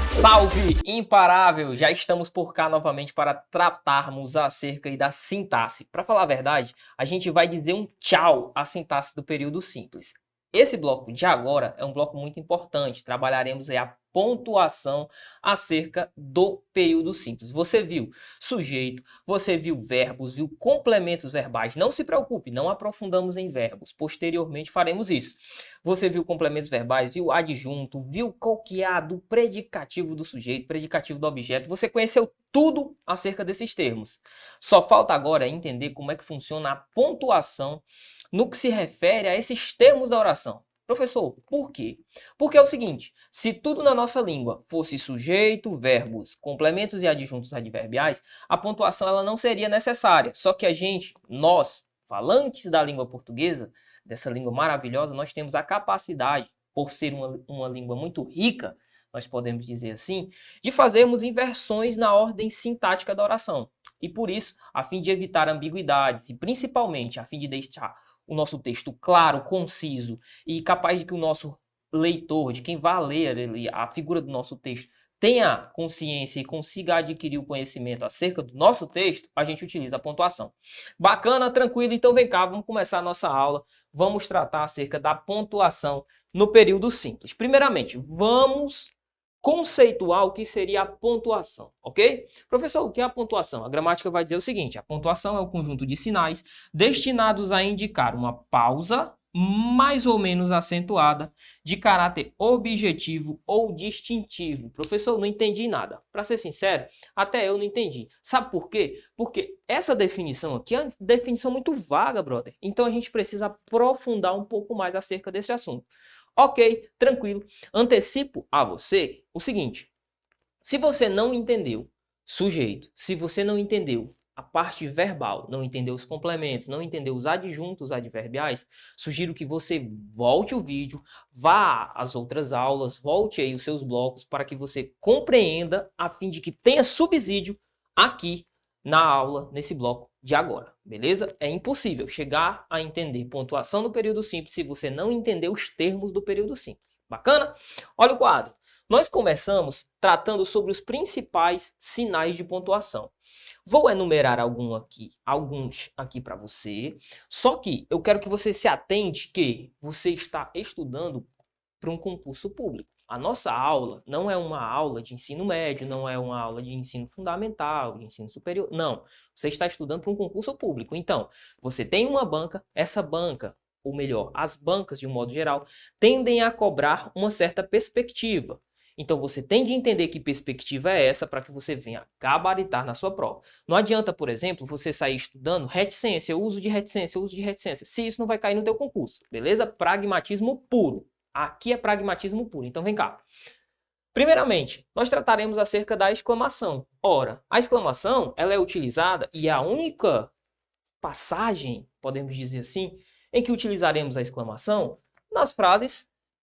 Salve imparável! Já estamos por cá novamente para tratarmos acerca da sintaxe. Para falar a verdade, a gente vai dizer um tchau à sintaxe do período simples. Esse bloco de agora é um bloco muito importante. Trabalharemos aí a pontuação acerca do período simples. Você viu sujeito, você viu verbos, viu complementos verbais. Não se preocupe, não aprofundamos em verbos. Posteriormente faremos isso. Você viu complementos verbais, viu adjunto, viu qual que é a do predicativo do sujeito, predicativo do objeto. Você conheceu tudo acerca desses termos. Só falta agora entender como é que funciona a pontuação no que se refere a esses termos da oração. Professor, por quê? Porque é o seguinte, se tudo na nossa língua fosse sujeito, verbos, complementos e adjuntos adverbiais, a pontuação ela não seria necessária. Só que nós, falantes da língua portuguesa, dessa língua maravilhosa, nós temos a capacidade, por ser uma língua muito rica, nós podemos dizer assim, de fazermos inversões na ordem sintática da oração. E por isso, a fim de evitar ambiguidades e principalmente a fim de deixar o nosso texto claro, conciso e capaz de que o nosso leitor, de quem vai ler a figura do nosso texto, tenha consciência e consiga adquirir o conhecimento acerca do nosso texto, a gente utiliza a pontuação. Bacana, tranquilo? Então vem cá, vamos começar a nossa aula. Vamos tratar acerca da pontuação no período simples. Primeiramente, vamos conceituar o que seria a pontuação, ok? Professor, o que é a pontuação? A gramática vai dizer o seguinte, a pontuação é o conjunto de sinais destinados a indicar uma pausa mais ou menos acentuada de caráter objetivo ou distintivo. Professor, não entendi nada. Para ser sincero, até eu não entendi. Sabe por quê? Porque essa definição aqui é uma definição muito vaga, brother. Então a gente precisa aprofundar um pouco mais acerca desse assunto. Ok, tranquilo. Antecipo a você o seguinte. Se você não entendeu sujeito, se você não entendeu a parte verbal, não entendeu os complementos, não entendeu os adjuntos adverbiais, sugiro que você volte o vídeo, vá às outras aulas, volte aí os seus blocos para que você compreenda a fim de que tenha subsídio aqui na aula, nesse bloco de agora, beleza? É impossível chegar a entender pontuação no período simples se você não entender os termos do período simples. Bacana? Olha o quadro. Nós começamos tratando sobre os principais sinais de pontuação. Vou enumerar alguns aqui para você, só que eu quero que você se atente que você está estudando para um concurso público. A nossa aula não é uma aula de ensino médio, não é uma aula de ensino fundamental, de ensino superior, não. Você está estudando para um concurso público. Então, você tem uma banca, essa banca, ou melhor, as bancas de um modo geral, tendem a cobrar uma certa perspectiva. Então, você tem de entender que perspectiva é essa para que você venha gabaritar na sua prova. Não adianta, por exemplo, você sair estudando reticência, uso de reticência, se isso não vai cair no teu concurso, beleza? Pragmatismo puro. Aqui é pragmatismo puro. Então, vem cá. Primeiramente, nós trataremos acerca da exclamação. Ora, a exclamação ela é utilizada e é a única passagem, podemos dizer assim, em que utilizaremos a exclamação nas frases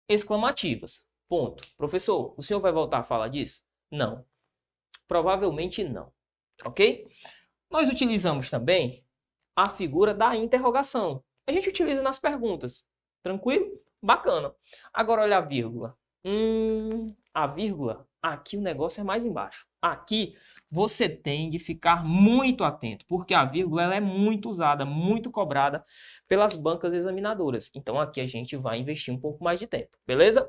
exclamativas. Ponto. Professor, o senhor vai voltar a falar disso? Não. Provavelmente não. Ok? Nós utilizamos também a figura da interrogação. A gente utiliza nas perguntas. Tranquilo? Bacana. Agora olha a vírgula. A vírgula, aqui o negócio é mais embaixo. Aqui você tem de ficar muito atento, porque a vírgula ela é muito usada, muito cobrada pelas bancas examinadoras. Então aqui a gente vai investir um pouco mais de tempo, beleza?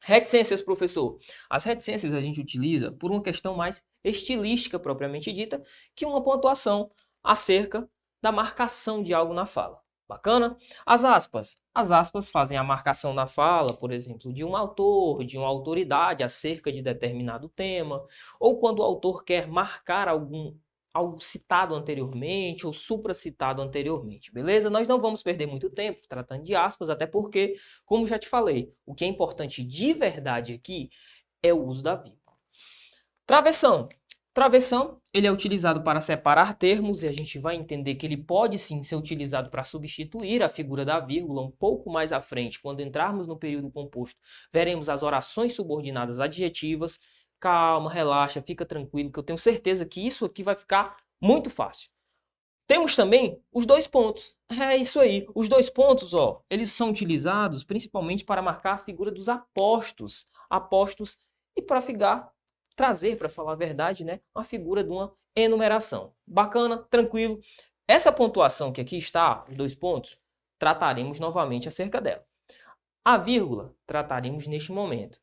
Reticências, professor. As reticências a gente utiliza por uma questão mais estilística propriamente dita, que uma pontuação acerca da marcação de algo na fala. Bacana? As aspas fazem a marcação na fala, por exemplo, de um autor, de uma autoridade acerca de determinado tema, ou quando o autor quer marcar algo citado anteriormente ou supracitado anteriormente, beleza? Nós não vamos perder muito tempo tratando de aspas, até porque, como já te falei, o que é importante de verdade aqui é o uso da vírgula. Travessão. Travessão, ele é utilizado para separar termos e a gente vai entender que ele pode sim ser utilizado para substituir a figura da vírgula um pouco mais à frente. Quando entrarmos no período composto, veremos as orações subordinadas adjetivas. Calma, relaxa, fica tranquilo, que eu tenho certeza que isso aqui vai ficar muito fácil. Temos também os dois pontos. É isso aí. Os dois pontos, ó, eles são utilizados principalmente para marcar a figura dos apostos. Apostos e para trazer, para falar a verdade, né, uma figura de uma enumeração. Bacana, tranquilo. Essa pontuação que aqui está, os dois pontos, trataremos novamente acerca dela. A vírgula trataremos neste momento.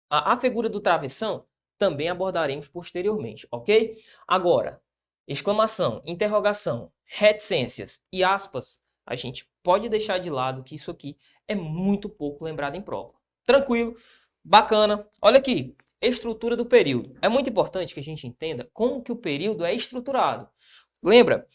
A figura do travessão também abordaremos posteriormente, ok? Agora, exclamação, interrogação, reticências e aspas, a gente pode deixar de lado que isso aqui é muito pouco lembrado em prova. Tranquilo, bacana. Olha aqui, estrutura do período. É muito importante que a gente entenda como que o período é estruturado. Lembra?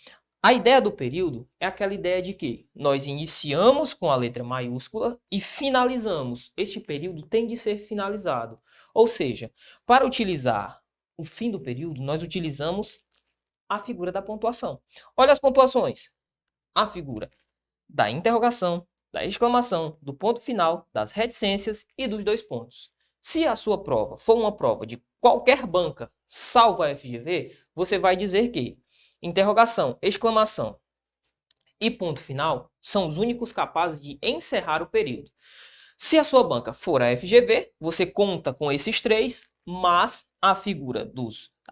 A ideia do período é aquela ideia de que nós iniciamos com a letra maiúscula e finalizamos. Este período tem de ser finalizado. Ou seja, para utilizar o fim do período, nós utilizamos a figura da pontuação. Olha as pontuações. A figura da interrogação, da exclamação, do ponto final, das reticências e dos dois pontos. Se a sua prova for uma prova de qualquer banca, salvo a FGV, você vai dizer que interrogação, exclamação e ponto final são os únicos capazes de encerrar o período. Se a sua banca for a FGV, você conta com esses três, mas a figura da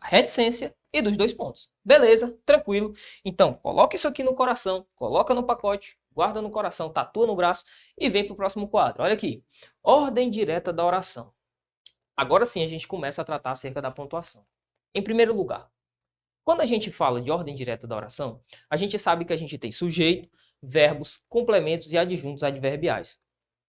reticência e dos dois pontos. Beleza, tranquilo. Então, coloca isso aqui no coração, coloca no pacote, guarda no coração, tatua no braço e vem para o próximo quadro. Olha aqui, ordem direta da oração. Agora sim a gente começa a tratar acerca da pontuação. Em primeiro lugar, quando a gente fala de ordem direta da oração, a gente sabe que a gente tem sujeito, verbos, complementos e adjuntos adverbiais.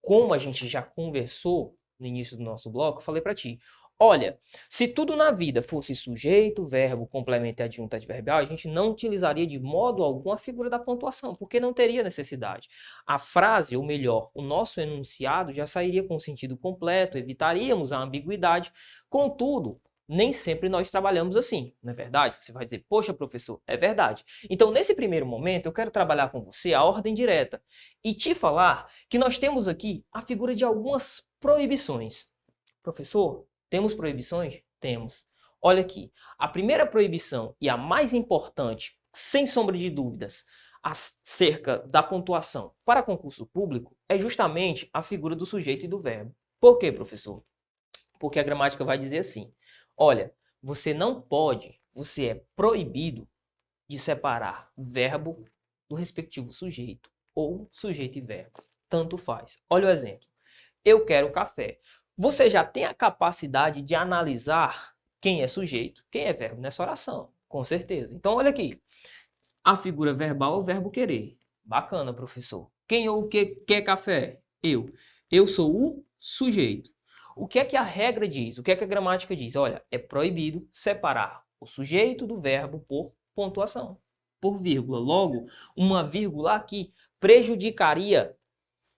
Como a gente já conversou no início do nosso bloco, eu falei para ti, olha, se tudo na vida fosse sujeito, verbo, complemento e adjunto adverbial, a gente não utilizaria de modo algum a figura da pontuação, porque não teria necessidade. A frase, ou melhor, o nosso enunciado já sairia com o sentido completo, evitaríamos a ambiguidade. Contudo, nem sempre nós trabalhamos assim, não é verdade? Você vai dizer, poxa, professor, é verdade. Então, nesse primeiro momento, eu quero trabalhar com você a ordem direta e te falar que nós temos aqui a figura de algumas proibições. Professor, temos proibições? Temos. Olha aqui, a primeira proibição e a mais importante, sem sombra de dúvidas, acerca da pontuação para concurso público é justamente a figura do sujeito e do verbo. Por quê, professor? Porque a gramática vai dizer assim, olha, você não pode, você é proibido de separar verbo do respectivo sujeito ou sujeito e verbo. Tanto faz. Olha o exemplo. Eu quero café. Você já tem a capacidade de analisar quem é sujeito, quem é verbo nessa oração, com certeza. Então, olha aqui. A figura verbal é o verbo querer. Bacana, professor. Quem ou o que quer café? Eu. Eu sou o sujeito. O que é que a regra diz? O que é que a gramática diz? Olha, é proibido separar o sujeito do verbo por pontuação, por vírgula. Logo, uma vírgula aqui prejudicaria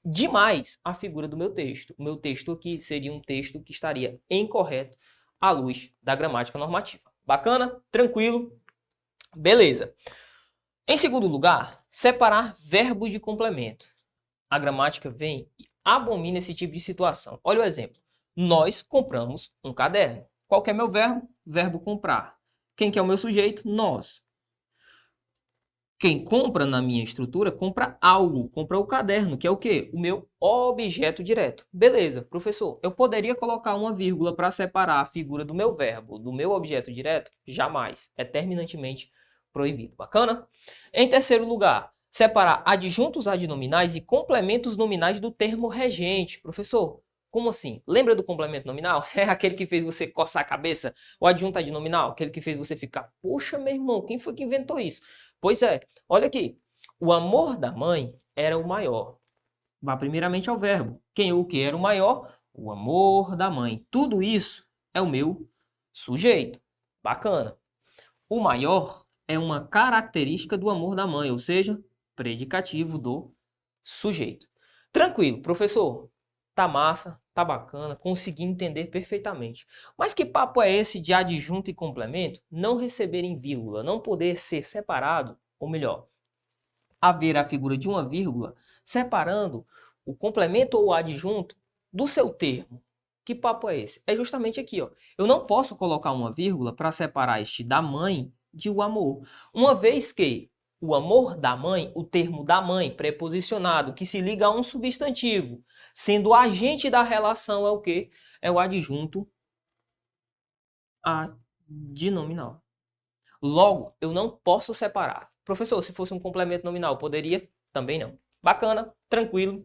demais a figura do meu texto. O meu texto aqui seria um texto que estaria incorreto à luz da gramática normativa. Bacana? Tranquilo? Beleza. Em segundo lugar, separar verbos de complemento. A gramática vem e abomina esse tipo de situação. Olha o exemplo. Nós compramos um caderno. Qual que é meu verbo? Verbo comprar. Quem que é o meu sujeito? Nós. Quem compra na minha estrutura, compra algo, compra o caderno, que é o quê? O meu objeto direto. Beleza, professor, eu poderia colocar uma vírgula para separar a figura do meu verbo do meu objeto direto? Jamais. É terminantemente proibido. Bacana? Em terceiro lugar, separar adjuntos adnominais e complementos nominais do termo regente. Professor, como assim? Lembra do complemento nominal? É aquele que fez você coçar a cabeça? O adjunto adnominal? Aquele que fez você ficar, poxa, meu irmão, quem foi que inventou isso? Pois é, olha aqui. O amor da mãe era o maior. Vá primeiramente ao verbo. Quem ou o que era o maior? O amor da mãe. Tudo isso é o meu sujeito. Bacana. O maior é uma característica do amor da mãe, ou seja, predicativo do sujeito. Tranquilo, professor. Tá massa, tá bacana, consegui entender perfeitamente. Mas que papo é esse de adjunto e complemento não receberem vírgula, não poder ser separado, ou melhor, haver a figura de uma vírgula separando o complemento ou o adjunto do seu termo? Que papo é esse? É justamente aqui, ó. Eu não posso colocar uma vírgula para separar este da mãe de o amor. Uma vez que o amor da mãe, o termo da mãe, preposicionado, que se liga a um substantivo, sendo o agente da relação, é o quê? É o adjunto adnominal. Logo, eu não posso separar. Professor, se fosse um complemento nominal, poderia? Também não. Bacana, tranquilo.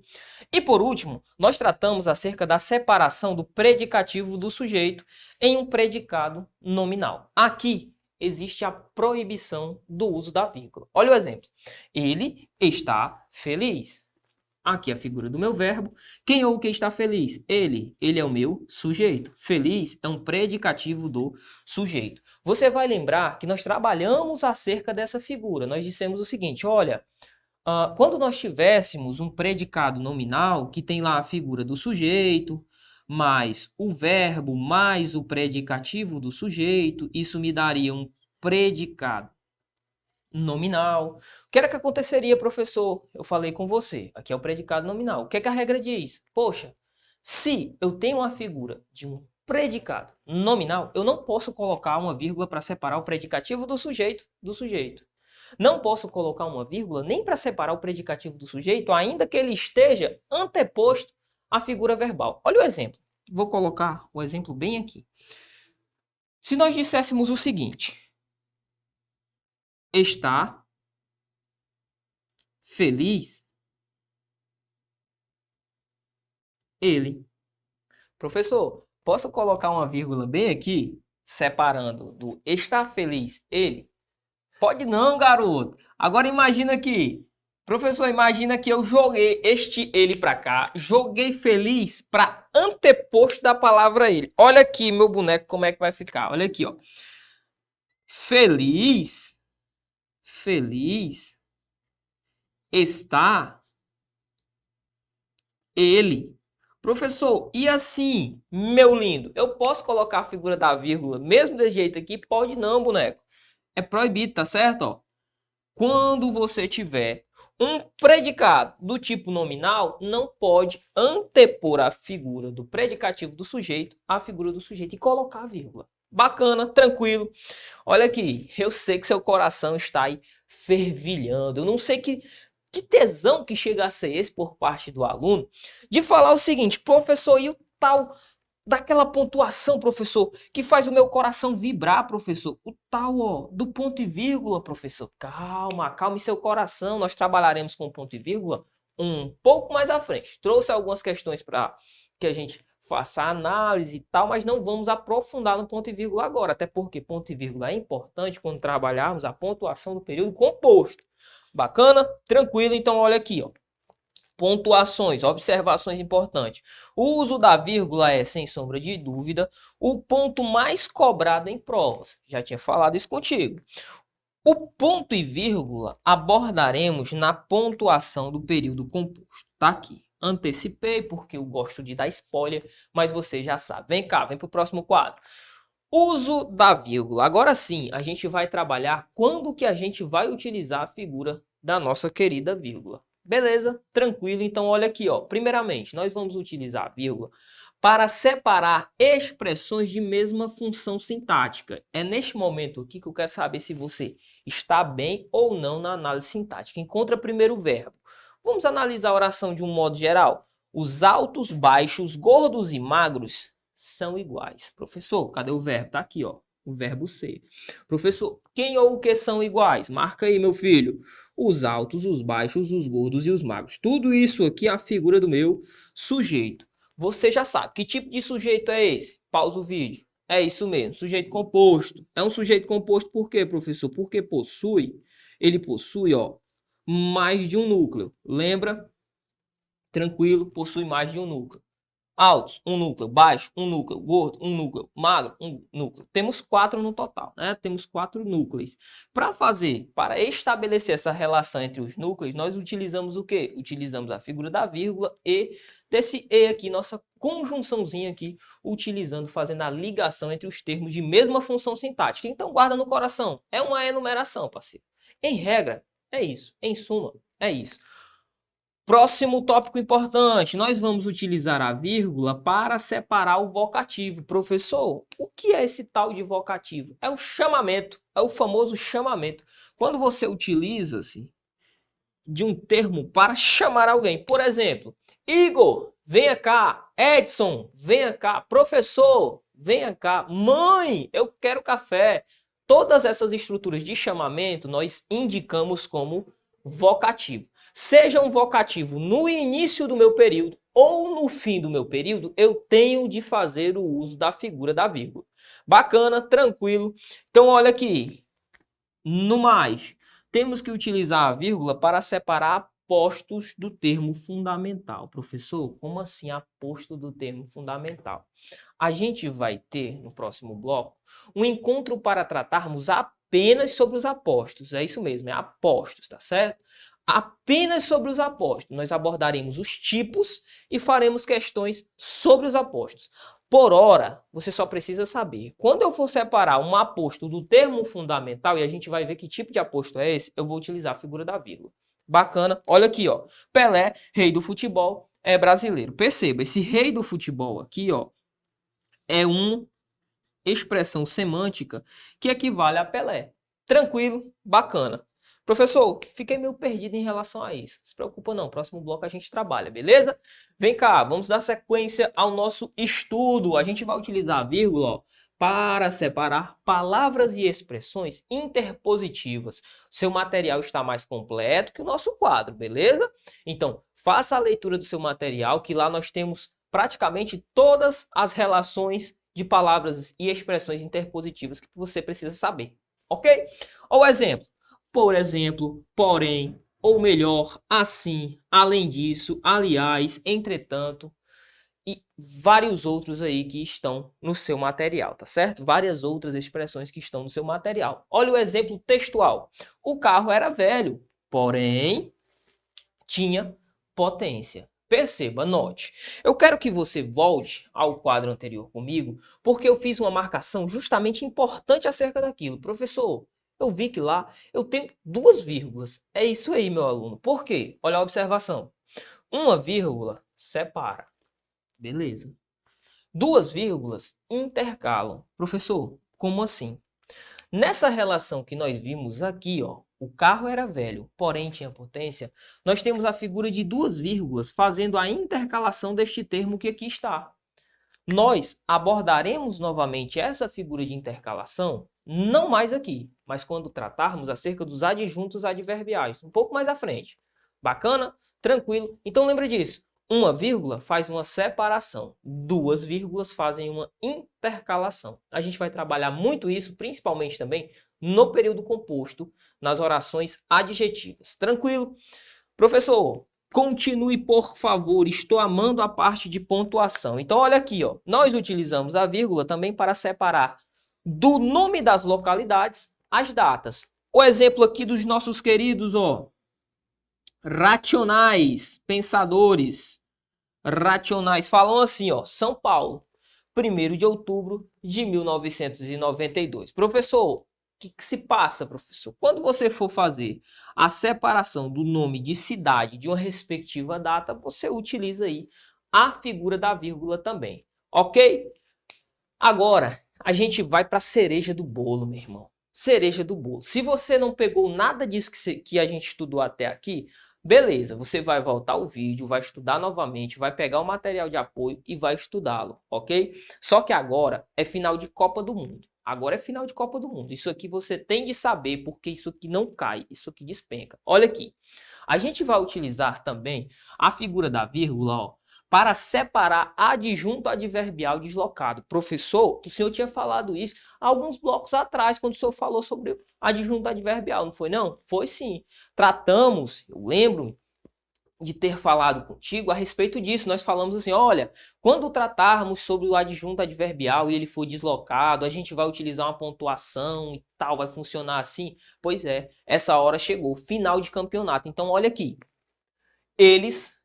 E por último, nós tratamos acerca da separação do predicativo do sujeito em um predicado nominal. Aqui existe a proibição do uso da vírgula. Olha o exemplo. Ele está feliz. Aqui a figura do meu verbo. Quem ou quem está feliz? Ele. Ele é o meu sujeito. Feliz é um predicativo do sujeito. Você vai lembrar que nós trabalhamos acerca dessa figura. Nós dissemos o seguinte, olha, quando nós tivéssemos um predicado nominal, que tem lá a figura do sujeito, mais o verbo, mais o predicativo do sujeito, isso me daria um predicado nominal. O que era que aconteceria, professor? Eu falei com você. Aqui é o predicado nominal. O que é que a regra diz? Poxa, se eu tenho uma figura de um predicado nominal, eu não posso colocar uma vírgula para separar o predicativo do sujeito do sujeito. Não posso colocar uma vírgula nem para separar o predicativo do sujeito, ainda que ele esteja anteposto à figura verbal. Olha o exemplo. Vou colocar o exemplo bem aqui. Se nós disséssemos o seguinte: está feliz ele. Professor, posso colocar uma vírgula bem aqui, separando do está feliz ele? Pode não, garoto. Agora imagina aqui. Professor, imagina que eu joguei este ele para cá, joguei feliz para anteposto da palavra ele. Olha aqui meu boneco como é que vai ficar. Olha aqui, ó. Feliz está ele. Professor, e assim, meu lindo, eu posso colocar a figura da vírgula mesmo desse jeito aqui? Pode não, boneco. É proibido, tá certo? Ó. Quando você tiver um predicado do tipo nominal, não pode antepor a figura do predicativo do sujeito à figura do sujeito e colocar a vírgula. Bacana, tranquilo. Olha aqui, eu sei que seu coração está aí fervilhando. Eu não sei que tesão que chega a ser esse por parte do aluno de falar o seguinte: professor, e o tal daquela pontuação, professor, que faz o meu coração vibrar, professor? O tal, ó, do ponto e vírgula, professor. Calma, calme seu coração. Nós trabalharemos com ponto e vírgula um pouco mais à frente. Trouxe algumas questões para que a gente faça análise e tal, mas não vamos aprofundar no ponto e vírgula agora, até porque ponto e vírgula é importante quando trabalharmos a pontuação do período composto. Bacana? Tranquilo? Então olha aqui, ó. Pontuações, observações importantes. O uso da vírgula é, sem sombra de dúvida, o ponto mais cobrado em provas. Já tinha falado isso contigo. O ponto e vírgula abordaremos na pontuação do período composto. Tá aqui. Antecipei porque eu gosto de dar spoiler, mas você já sabe. Vem cá, vem para o próximo quadro. Uso da vírgula. Agora sim, a gente vai trabalhar quando que a gente vai utilizar a figura da nossa querida vírgula. Beleza? Tranquilo. Então, olha aqui, ó. Primeiramente, nós vamos utilizar a vírgula para separar expressões de mesma função sintática. É neste momento aqui que eu quero saber se você está bem ou não na análise sintática. Encontra primeiro o verbo. Vamos analisar a oração de um modo geral. Os altos, baixos, gordos e magros são iguais. Professor, cadê o verbo? Tá aqui, ó. O verbo ser. Professor, quem ou o que são iguais? Marca aí, meu filho. Os altos, os baixos, os gordos e os magros. Tudo isso aqui é a figura do meu sujeito. Você já sabe. Que tipo de sujeito é esse? Pausa o vídeo. É isso mesmo. Sujeito composto. É um sujeito composto por quê, professor? Porque ele possui, ó, mais de um núcleo. Lembra? Tranquilo, possui mais de um núcleo. Altos, um núcleo. Baixo, um núcleo. Gordo, um núcleo. Magro, um núcleo. Temos 4 no total, né? Temos 4 núcleos. Para estabelecer essa relação entre os núcleos, nós utilizamos o quê? Utilizamos a figura da vírgula e desse e aqui, nossa conjunçãozinha aqui, fazendo a ligação entre os termos de mesma função sintática. Então, guarda no coração. É uma enumeração, parceiro. Em regra, é isso. Em suma, é isso. Próximo tópico importante, nós vamos utilizar a vírgula para separar o vocativo. Professor, o que é esse tal de vocativo? É o chamamento, é o famoso chamamento. Quando você utiliza-se de um termo para chamar alguém, por exemplo, Igor, venha cá, Edson, venha cá, professor, venha cá, mãe, eu quero café. Todas essas estruturas de chamamento nós indicamos como vocativo. Seja um vocativo no início do meu período ou no fim do meu período, eu tenho de fazer o uso da figura da vírgula. Bacana, tranquilo. Então, olha aqui. No mais, temos que utilizar a vírgula para separar apostos do termo fundamental. Professor, como assim aposto do termo fundamental? A gente vai ter, no próximo bloco, um encontro para tratarmos apenas sobre os apostos. É isso mesmo, é apostos, tá certo? Apenas sobre os apostos. Nós abordaremos os tipos e faremos questões sobre os apostos. Por hora, você só precisa saber. Quando eu for separar um aposto do termo fundamental, e a gente vai ver que tipo de aposto é esse, eu vou utilizar a figura da vírgula. Bacana. Olha aqui, ó. Pelé, rei do futebol, é brasileiro. Perceba, esse rei do futebol aqui, ó, é uma expressão semântica que equivale a Pelé. Tranquilo, bacana. Professor, fiquei meio perdido em relação a isso. Se preocupa não, próximo bloco a gente trabalha, beleza? Vem cá, vamos dar sequência ao nosso estudo. A gente vai utilizar a vírgula, ó, para separar palavras e expressões interpositivas. Seu material está mais completo que o nosso quadro, beleza? Então, faça a leitura do seu material, que lá nós temos praticamente todas as relações de palavras e expressões interpositivas que você precisa saber, ok? Ou exemplo. Por exemplo, porém, ou melhor, assim, além disso, aliás, entretanto, e vários outros aí que estão no seu material, tá certo? Várias outras expressões que estão no seu material. Olha o exemplo textual. O carro era velho, porém, tinha potência. Perceba, note. Eu quero que você volte ao quadro anterior comigo, porque eu fiz uma marcação justamente importante acerca daquilo. Professor, eu vi que lá eu tenho duas vírgulas. É isso aí, meu aluno. Por quê? Olha a observação. Uma vírgula separa. Beleza. Duas vírgulas intercalam. Professor, como assim? Nessa relação que nós vimos aqui, ó, o carro era velho, porém tinha potência, nós temos a figura de duas vírgulas fazendo a intercalação deste termo que aqui está. Nós abordaremos novamente essa figura de intercalação, não mais aqui, mas quando tratarmos acerca dos adjuntos adverbiais, um pouco mais à frente. Bacana? Tranquilo? Então lembra disso. Uma vírgula faz uma separação, duas vírgulas fazem uma intercalação. A gente vai trabalhar muito isso, principalmente também no período composto, nas orações adjetivas. Tranquilo? Professor, continue, por favor, estou amando a parte de pontuação. Então, olha aqui, ó, nós utilizamos a vírgula também para separar do nome das localidades as datas. O exemplo aqui dos nossos queridos, ó, racionais, pensadores, racionais, falam assim, ó, São Paulo, 1º de outubro de 1992. Professor, o que se passa, professor? Quando você for fazer a separação do nome de cidade de uma respectiva data, você utiliza aí a figura da vírgula também, ok? Agora, a gente vai para a cereja do bolo, meu irmão. Cereja do bolo. Se você não pegou nada disso que a gente estudou até aqui, beleza, você vai voltar o vídeo, vai estudar novamente, vai pegar o material de apoio e vai estudá-lo, ok? Só que agora é final de Copa do Mundo. Agora é final de Copa do Mundo. Isso aqui você tem de saber, porque isso aqui não cai, isso aqui despenca. Olha aqui. A gente vai utilizar também a figura da vírgula, ó, para separar adjunto adverbial deslocado. Professor, o senhor tinha falado isso alguns blocos atrás, quando o senhor falou sobre adjunto adverbial, não foi não? Foi sim. Tratamos, eu lembro de ter falado contigo a respeito disso. Nós falamos assim, olha, quando tratarmos sobre o adjunto adverbial e ele for deslocado, a gente vai utilizar uma pontuação e tal, vai funcionar assim? Pois é, essa hora chegou, final de campeonato. Então, olha aqui, eles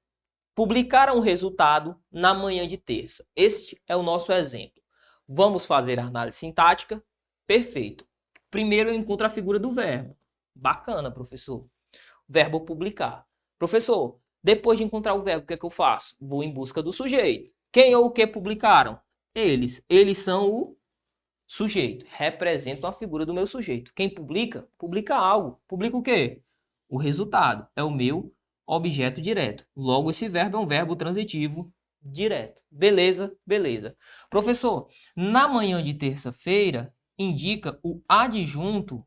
publicaram o resultado na manhã de terça. Este é o nosso exemplo. Vamos fazer a análise sintática? Perfeito. Primeiro eu encontro a figura do verbo. Bacana, professor. Verbo publicar. Professor, Depois de encontrar o verbo, o que é que eu faço? Vou em busca do sujeito. Quem ou o que publicaram? Eles. Eles são o sujeito. Representam a figura do meu sujeito. Quem publica? Publica algo. Publica o quê? O resultado. É o meu objeto direto. Logo, esse verbo é um verbo transitivo direto. Beleza? Beleza. Professor, na manhã de terça-feira, indica o adjunto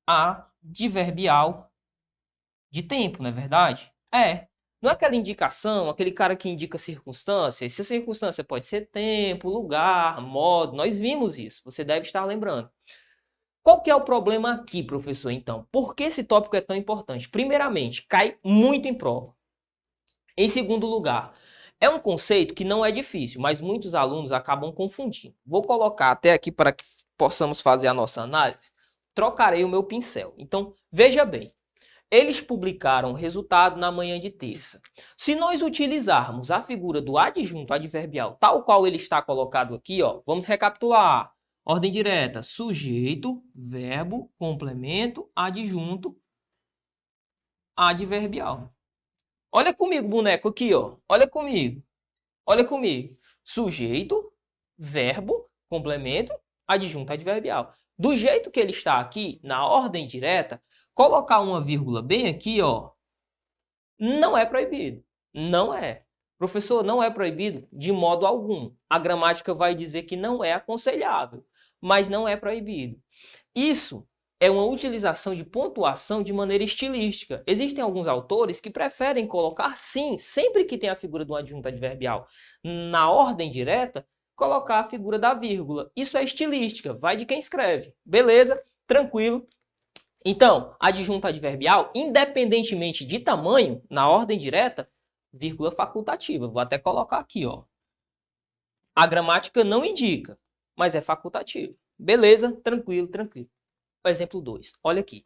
adverbial de tempo, não é verdade? É. Não é aquela indicação, aquele cara que indica circunstâncias. Se a circunstância pode ser tempo, lugar, modo. Nós vimos isso. Você deve estar lembrando. Qual que é o problema aqui, professor, então? Por que esse tópico é tão importante? Primeiramente, cai muito em prova. Em segundo lugar, é um conceito que não é difícil, mas muitos alunos acabam confundindo. Vou colocar até aqui para que possamos fazer a nossa análise. Trocarei o meu pincel. Então, veja bem. Eles publicaram o resultado na manhã de terça. Se nós utilizarmos a figura do adjunto adverbial, tal qual ele está colocado aqui, ó, vamos recapitular. Ordem direta, sujeito, verbo, complemento, adjunto, adverbial. Olha comigo, boneco, aqui, ó. Olha comigo. Olha comigo. Sujeito, verbo, complemento, adjunto, adverbial. Do jeito que ele está aqui, na ordem direta, colocar uma vírgula bem aqui, ó, não é proibido. Não é. Professor, não é proibido de modo algum. A gramática vai dizer que não é aconselhável, mas não é proibido. Isso é uma utilização de pontuação de maneira estilística. Existem alguns autores que preferem colocar, sim, sempre que tem a figura de um adjunto adverbial na ordem direta, colocar a figura da vírgula. Isso é estilística, vai de quem escreve. Beleza? Tranquilo. Então, adjunto adverbial, independentemente de tamanho, na ordem direta, vírgula facultativa. Vou até colocar aqui, ó. A gramática não indica, mas é facultativo. Beleza? Tranquilo, tranquilo. O exemplo 2. Olha aqui.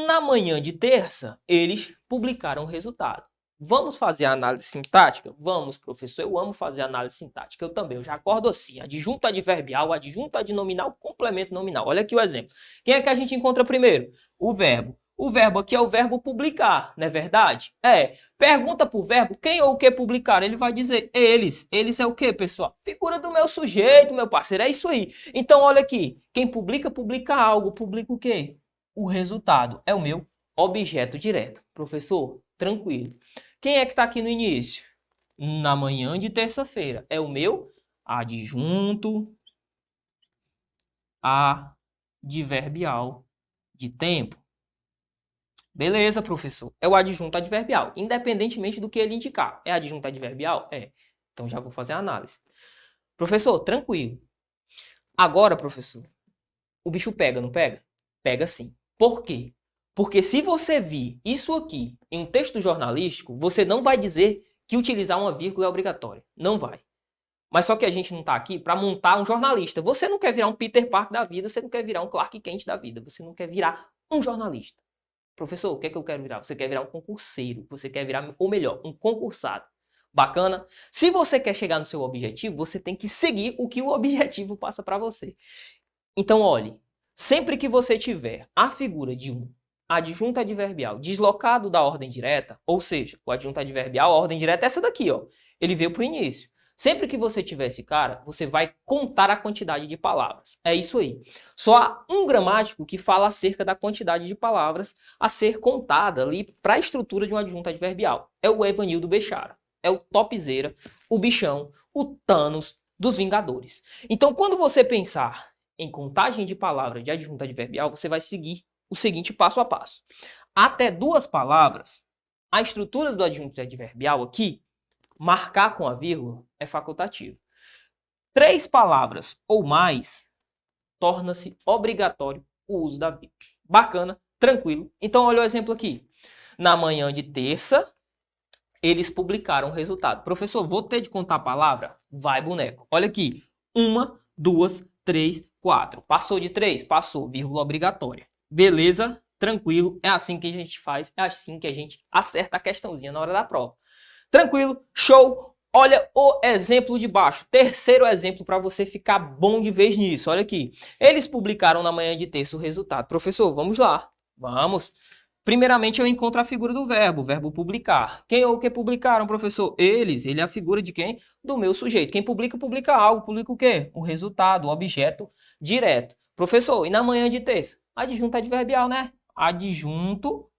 Na manhã de terça, eles publicaram o resultado. Vamos fazer a análise sintática? Vamos, professor. Eu amo fazer análise sintática. Eu também. Eu já acordo assim. Adjunto adverbial, adjunto adnominal, complemento nominal. Olha aqui o exemplo. Quem é que a gente encontra primeiro? O verbo. O verbo aqui é o verbo publicar, não é verdade? É. Pergunta para o verbo quem ou o que publicar. Ele vai dizer eles. Eles é o que, pessoal? Figura do meu sujeito, meu parceiro. É isso aí. Então, olha aqui. Quem publica, publica algo. Publica o quê? O resultado. É o meu objeto direto. Professor, tranquilo. Quem é que está aqui no início? Na manhã de terça-feira. É o meu adjunto adverbial de tempo. Beleza, professor. É o adjunto adverbial, independentemente do que ele indicar. É adjunto adverbial? É. Então já vou fazer a análise. Professor, tranquilo. Agora, professor, o bicho pega, não pega? Pega sim. Por quê? Porque se você vir isso aqui em um texto jornalístico, você não vai dizer que utilizar uma vírgula é obrigatório. Não vai. Mas só que a gente não está aqui para montar um jornalista. Você não quer virar um Peter Parker da vida, você não quer virar um Clark Kent da vida, você não quer virar um jornalista. Professor, o que é que eu quero virar? Você quer virar um concurseiro, você quer virar, ou melhor, um concursado. Bacana? Se você quer chegar no seu objetivo, você tem que seguir o que o objetivo passa para você. Então, olhe, sempre que você tiver a figura de um adjunto adverbial deslocado da ordem direta, ou seja, o adjunto adverbial, a ordem direta é essa daqui, ó. Ele veio para o início. Sempre que você tiver esse cara, você vai contar a quantidade de palavras. É isso aí. Só há um gramático que fala acerca da quantidade de palavras a ser contada ali para a estrutura de um adjunto adverbial. É o Evanildo Bechara. É o topzera, o bichão, o Thanos dos Vingadores. Então, quando você pensar em contagem de palavras de adjunto adverbial, você vai seguir o seguinte passo a passo. Até 2 palavras, a estrutura do adjunto adverbial aqui, marcar com a vírgula, é facultativo. 3 palavras ou mais, torna-se obrigatório o uso da vírgula. Bacana, tranquilo. Então, olha o exemplo aqui. Na manhã de terça, eles publicaram o resultado. Professor, vou ter de contar a palavra? Vai, boneco. Olha aqui. 1, 2, 3, 4. Passou de 3? Passou. Vírgula obrigatória. Beleza? Tranquilo. É assim que a gente faz. É assim que a gente acerta a questãozinha na hora da prova. Tranquilo? Show! Olha o exemplo de baixo. Terceiro exemplo para você ficar bom de vez nisso. Olha aqui. Eles publicaram na manhã de terça o resultado. Professor, vamos lá. Vamos. Primeiramente, eu encontro a figura do verbo, o verbo publicar. Quem ou o que publicaram, professor? Eles. Ele é a figura de quem? Do meu sujeito. Quem publica, publica algo. Publica o quê? O resultado, o objeto direto. Professor, e na manhã de terça? Adjunto adverbial, né? Adjunto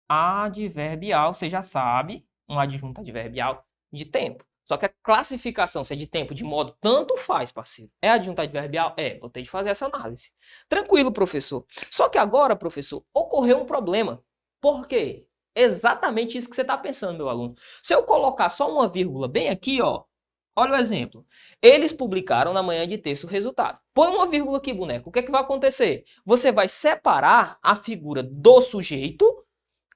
adverbial, você já sabe, um adjunto adverbial de tempo. Só que a classificação, se é de tempo, de modo, tanto faz, parceiro. É adjunto adverbial? É, vou ter de fazer essa análise. Tranquilo, professor. Só que agora, professor, ocorreu um problema. Por quê? Exatamente isso que você está pensando, meu aluno. Se eu colocar só uma vírgula bem aqui, ó, olha o exemplo. Eles publicaram na manhã de terça o resultado. Põe uma vírgula aqui, boneco. O que é que vai acontecer? Você vai separar a figura do sujeito,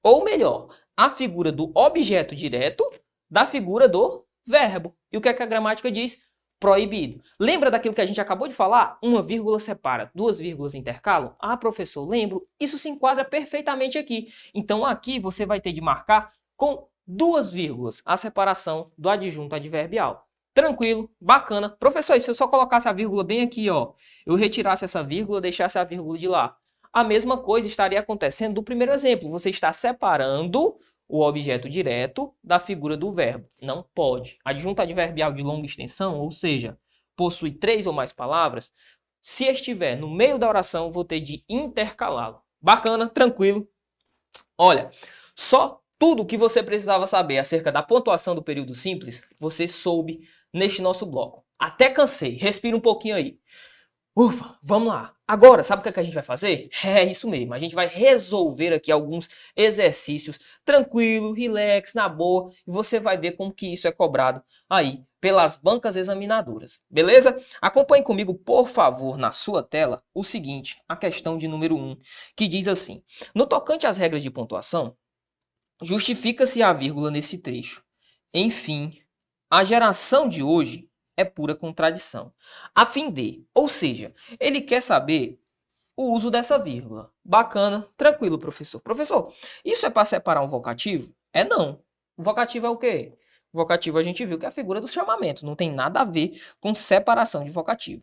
ou melhor, a figura do objeto direto da figura do verbo. E o que é que a gramática diz? Proibido. Lembra daquilo que a gente acabou de falar? Uma vírgula separa, duas vírgulas intercalam? Ah, professor, lembro. Isso se enquadra perfeitamente aqui. Então, aqui você vai ter de marcar com duas vírgulas a separação do adjunto adverbial. Tranquilo, bacana. Professor, e se eu só colocasse a vírgula bem aqui, ó, eu retirasse essa vírgula, deixasse a vírgula de lá? A mesma coisa estaria acontecendo do primeiro exemplo. Você está separando o objeto direto da figura do verbo. Não pode. Adjunto adverbial de longa extensão, ou seja, possui 3 ou mais palavras, se estiver no meio da oração, vou ter de intercalá-lo. Bacana, tranquilo. Olha, só tudo que você precisava saber acerca da pontuação do período simples, você soube neste nosso bloco. Até cansei. Respira um pouquinho aí. Ufa, vamos lá. Agora, sabe o que é que a gente vai fazer? É isso mesmo, a gente vai resolver aqui alguns exercícios tranquilo, relax, na boa, e você vai ver como que isso é cobrado aí pelas bancas examinadoras, beleza? Acompanhe comigo, por favor, na sua tela, o seguinte, a questão de número 1, que diz assim: no tocante às regras de pontuação, justifica-se a vírgula nesse trecho. Enfim, a geração de hoje é pura contradição. A fim de, ou seja, ele quer saber o uso dessa vírgula. Bacana, tranquilo, professor. Professor, isso é para separar um vocativo? É não. O vocativo é o quê? O vocativo a gente viu que é a figura do chamamento, não tem nada a ver com separação de vocativo.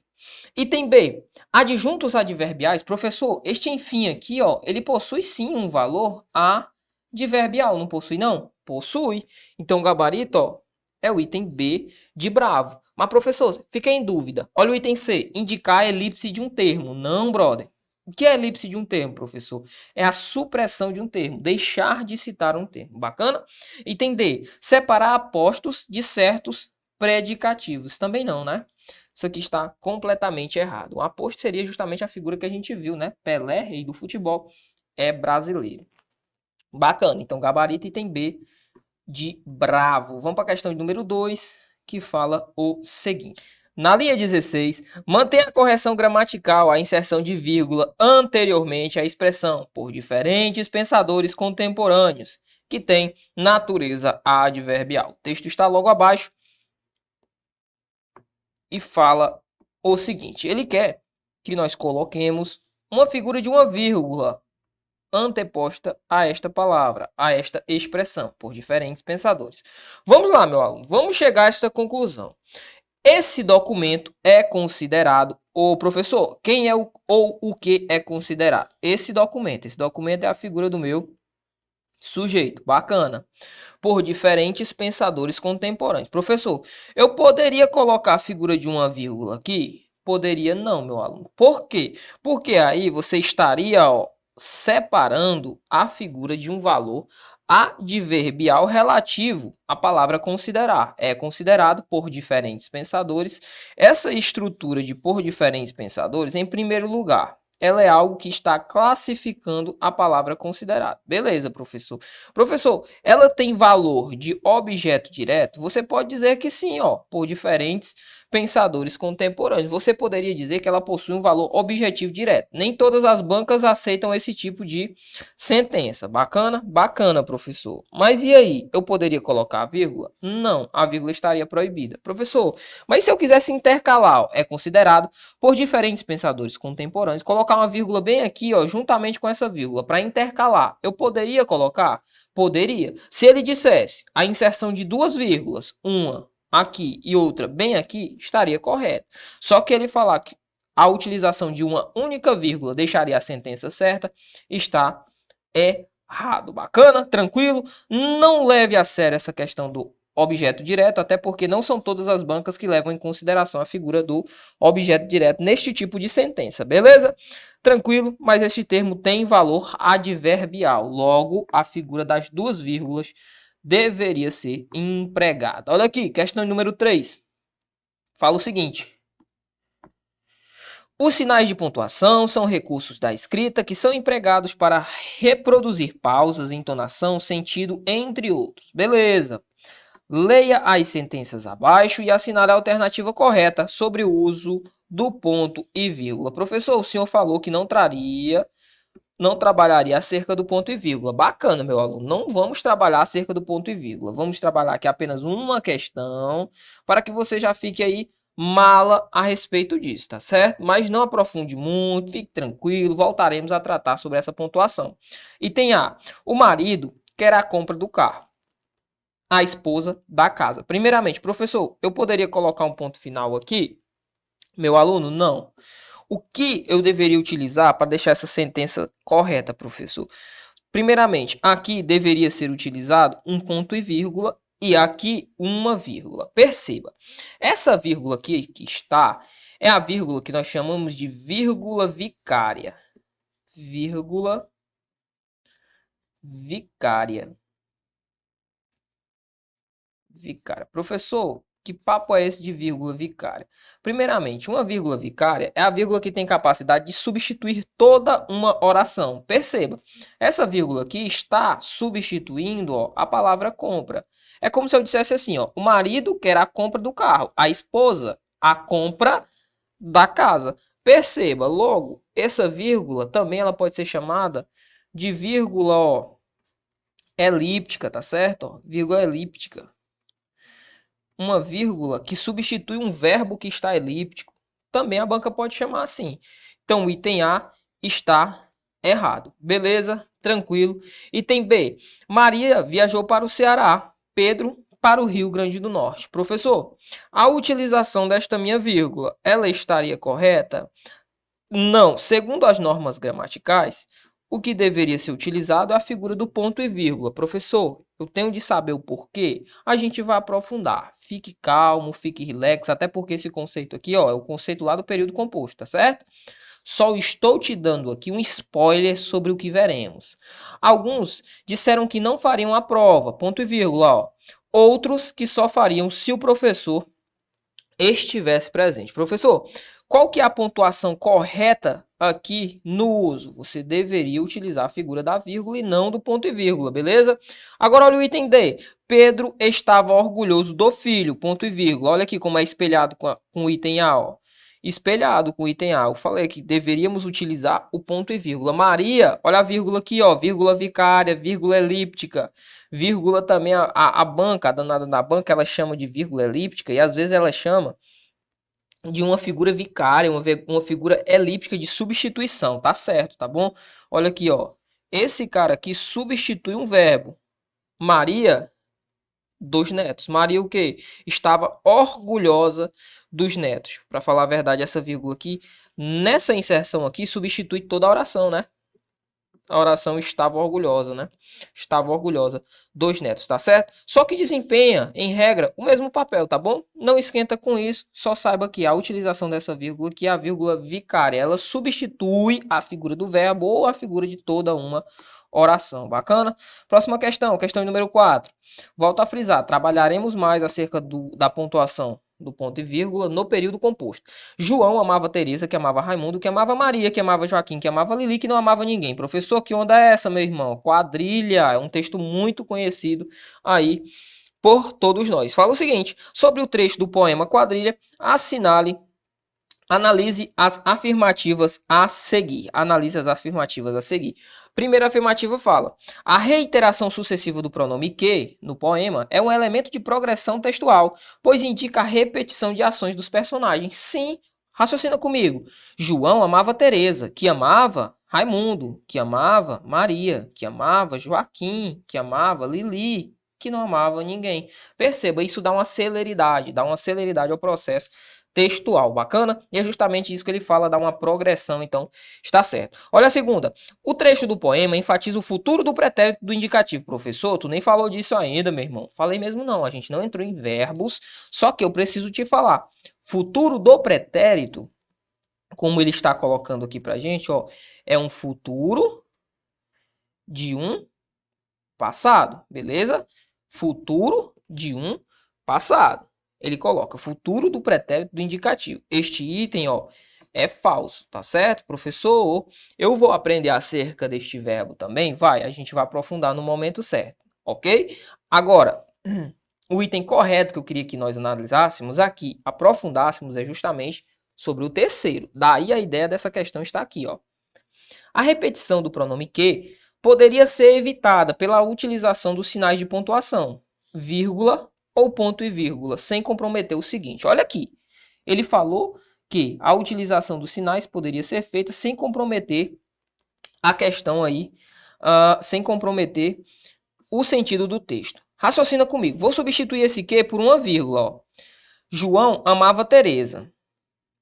Item B, adjuntos adverbiais. Professor, este enfim aqui, ó, ele possui sim um valor adverbial, não possui não? Possui. Então, o gabarito, ó, é o item B de bravo. Mas, professor, fiquei em dúvida. Olha o item C, indicar a elipse de um termo. Não, brother. O que é a elipse de um termo, professor? É a supressão de um termo, deixar de citar um termo. Bacana? Item D, separar apostos de certos predicativos. Também não, né? Isso aqui está completamente errado. O aposto seria justamente a figura que a gente viu, né? Pelé, rei do futebol, é brasileiro. Bacana. Então, gabarito item B de bravo. Vamos para a questão de número 2, que fala o seguinte. Na linha 16, mantenha a correção gramatical, a inserção de vírgula anteriormente à expressão, por diferentes pensadores contemporâneos, que tem natureza adverbial. O texto está logo abaixo e fala o seguinte. Ele quer que nós coloquemos uma figura de uma vírgula anteposta a esta palavra, a esta expressão, por diferentes pensadores. Vamos lá, meu aluno, vamos chegar a esta conclusão. Esse documento é considerado, professor, quem é ou o que é considerado? Esse documento é a figura do meu sujeito, bacana. Por diferentes pensadores contemporâneos. Professor, eu poderia colocar a figura de uma vírgula aqui? Poderia não, meu aluno. Por quê? Porque aí você estaria, ó, separando a figura de um valor adverbial relativo à palavra considerar. É considerado por diferentes pensadores. Essa estrutura de por diferentes pensadores, em primeiro lugar, ela é algo que está classificando a palavra considerada. Beleza, professor. Professor, ela tem valor de objeto direto? Você pode dizer que sim, ó, por diferentes pensadores contemporâneos. Você poderia dizer que ela possui um valor objetivo direto. Nem todas as bancas aceitam esse tipo de sentença. Bacana? Bacana, professor. Mas e aí? Eu poderia colocar a vírgula? Não, a vírgula estaria proibida. Professor, mas se eu quisesse intercalar, ó, é considerado por diferentes pensadores contemporâneos, colocar uma vírgula bem aqui, ó, juntamente com essa vírgula, para intercalar. Eu poderia colocar? Poderia. Se ele dissesse a inserção de duas vírgulas, uma aqui e outra bem aqui, estaria correto. Só que ele falar que a utilização de uma única vírgula deixaria a sentença certa, está errado. Bacana? Tranquilo? Não leve a sério essa questão do objeto direto, até porque não são todas as bancas que levam em consideração a figura do objeto direto neste tipo de sentença, beleza? Tranquilo, mas este termo tem valor adverbial, logo a figura das duas vírgulas deveria ser empregada. Olha aqui, questão número 3. Fala o seguinte: os sinais de pontuação são recursos da escrita que são empregados para reproduzir pausas, entonação, sentido, entre outros. Beleza. Leia as sentenças abaixo e assinale a alternativa correta sobre o uso do ponto e vírgula. Professor, o senhor falou que não trabalharia acerca do ponto e vírgula. Bacana, meu aluno. Não vamos trabalhar acerca do ponto e vírgula. Vamos trabalhar aqui apenas uma questão para que você já fique aí mala a respeito disso, tá certo? Mas não aprofunde muito, fique tranquilo. Voltaremos a tratar sobre essa pontuação. Item A. O marido quer a compra do carro. A esposa da casa. Primeiramente, professor, eu poderia colocar um ponto final aqui? Meu aluno, não. O que eu deveria utilizar para deixar essa sentença correta, professor? Primeiramente, aqui deveria ser utilizado um ponto e vírgula e aqui uma vírgula. Perceba, essa vírgula aqui que está é a vírgula que nós chamamos de vírgula vicária. Vírgula vicária. Vicária. Professor, que papo é esse de vírgula vicária? Primeiramente, uma vírgula vicária é a vírgula que tem capacidade de substituir toda uma oração. Perceba, essa vírgula aqui está substituindo, ó, a palavra compra. É como se eu dissesse assim, ó, o marido quer a compra do carro, a esposa a compra da casa. Perceba, logo, essa vírgula também ela pode ser chamada de vírgula, ó, elíptica, tá certo? Ó, vírgula elíptica. Uma vírgula que substitui um verbo que está elíptico. Também a banca pode chamar assim. Então, o item A está errado. Beleza? Tranquilo. Item B. Maria viajou para o Ceará. Pedro para o Rio Grande do Norte. Professor, a utilização desta minha vírgula, ela estaria correta? Não. Segundo as normas gramaticais, o que deveria ser utilizado é a figura do ponto e vírgula. Professor, eu tenho de saber o porquê? A gente vai aprofundar. Fique calmo, fique relax, até porque esse conceito aqui, ó, é o conceito lá do período composto, tá certo? Só estou te dando aqui um spoiler sobre o que veremos. Alguns disseram que não fariam a prova, ponto e vírgula, ó. Outros que só fariam se o professor estivesse presente. Professor, qual que é a pontuação correta aqui no uso? Você deveria utilizar a figura da vírgula e não do ponto e vírgula, beleza? Agora olha o item D. Pedro estava orgulhoso do filho, ponto e vírgula. Olha aqui como é espelhado com o item A, ó. Espelhado com o item A. Eu falei que deveríamos utilizar o ponto e vírgula. Maria, olha a vírgula aqui, ó. Vírgula vicária, vírgula elíptica. Vírgula também, a banca, a danada da banca, ela chama de vírgula elíptica e às vezes ela chama de uma figura vicária, uma figura elíptica de substituição, tá certo, tá bom? Olha aqui, ó. Esse cara aqui substitui um verbo. Maria, dos netos. Maria o quê? Estava orgulhosa dos netos. Para falar a verdade, essa vírgula aqui, nessa inserção aqui, substitui toda a oração, né? A oração estava orgulhosa, né? Estava orgulhosa dos netos, tá certo? Só que desempenha, em regra, o mesmo papel, tá bom? Não esquenta com isso, só saiba que a utilização dessa vírgula, que é a vírgula vicária, ela substitui a figura do verbo ou a figura de toda uma oração. Bacana? Próxima questão, questão número 4. Volto a frisar, trabalharemos mais acerca da pontuação do ponto e vírgula no período composto. João amava Teresa, que amava Raimundo, que amava Maria, que amava Joaquim, que amava Lili, que não amava ninguém. Professor, que onda é essa, meu irmão? Quadrilha, é um texto muito conhecido aí por todos nós. Fala o seguinte, sobre o trecho do poema Quadrilha, analise as afirmativas a seguir. Analise as afirmativas a seguir. Primeira afirmativa fala: a reiteração sucessiva do pronome que, no poema, é um elemento de progressão textual, pois indica a repetição de ações dos personagens. Sim, raciocina comigo. João amava Teresa, que amava Raimundo, que amava Maria, que amava Joaquim, que amava Lili, que não amava ninguém. Perceba, isso dá uma celeridade ao processo textual, bacana? E é justamente isso que ele fala, dá uma progressão, então está certo. Olha a segunda. O trecho do poema enfatiza o futuro do pretérito do indicativo. Professor, tu nem falou disso ainda, meu irmão. Falei mesmo não, a gente não entrou em verbos, só que eu preciso te falar. Futuro do pretérito, como ele está colocando aqui pra gente, ó, é um futuro de um passado, beleza? Futuro de um passado. Ele coloca futuro do pretérito do indicativo. Este item, ó, é falso, tá certo, professor? Eu vou aprender acerca deste verbo também? Vai, a gente vai aprofundar no momento certo, ok? Agora, o item correto que eu queria que nós analisássemos aqui, aprofundássemos, é justamente sobre o terceiro. Daí a ideia dessa questão está aqui, ó. A repetição do pronome que poderia ser evitada pela utilização dos sinais de pontuação, vírgula ou ponto e vírgula, sem comprometer o seguinte. Olha aqui, ele falou que a utilização dos sinais poderia ser feita sem comprometer a questão aí, sem comprometer o sentido do texto. Raciocina comigo. Vou substituir esse que por uma vírgula. Ó. João amava Teresa.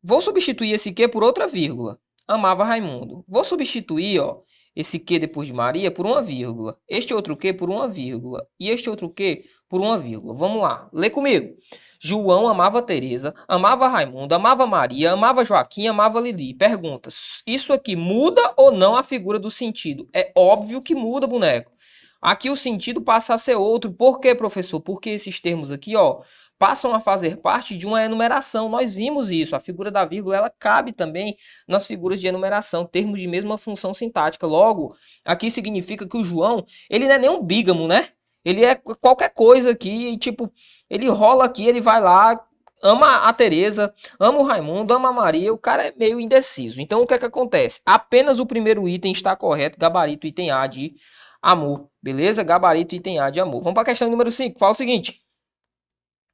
Vou substituir esse que por outra vírgula. Amava Raimundo. Vou substituir, ó, esse que depois de Maria por uma vírgula. Este outro que por uma vírgula. E este outro que por uma vírgula. Vamos lá. Lê comigo. João amava Teresa, amava Raimundo, amava Maria, amava Joaquim, amava Lili. Pergunta, isso aqui muda ou não a figura do sentido? É óbvio que muda, boneco. Aqui o sentido passa a ser outro. Por quê, professor? Porque esses termos aqui, ó, passam a fazer parte de uma enumeração. Nós vimos isso. A figura da vírgula, ela cabe também nas figuras de enumeração, termos de mesma função sintática. Logo, aqui significa que o João, ele não é nem um bígamo, né? Ele é qualquer coisa aqui, e, tipo, ele rola aqui, ele vai lá, ama a Teresa, ama o Raimundo, ama a Maria, o cara é meio indeciso. Então, o que é que acontece? Apenas o primeiro item está correto, gabarito, item A de amor, beleza? Gabarito, item A de amor. Vamos para a questão número 5, fala o seguinte.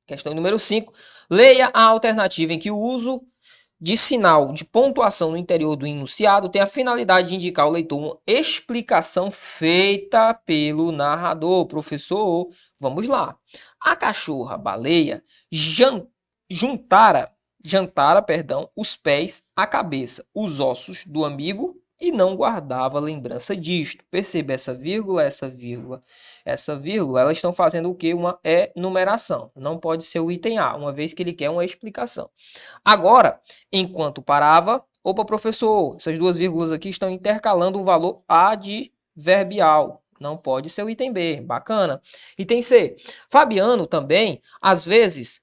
Questão número 5. Leia a alternativa em que o uso de sinal de pontuação no interior do enunciado tem a finalidade de indicar ao leitor uma explicação feita pelo narrador. Professor, vamos lá. A cachorra baleia jantara, os pés, a cabeça, os ossos do amigo e não guardava lembrança disto. Perceba essa vírgula, essa vírgula, elas estão fazendo o que? Uma enumeração. Não pode ser o item A, uma vez que ele quer uma explicação. Agora, enquanto parava, opa, professor, essas duas vírgulas aqui estão intercalando o valor adverbial. Não pode ser o item B, bacana. Item C, Fabiano também, às vezes,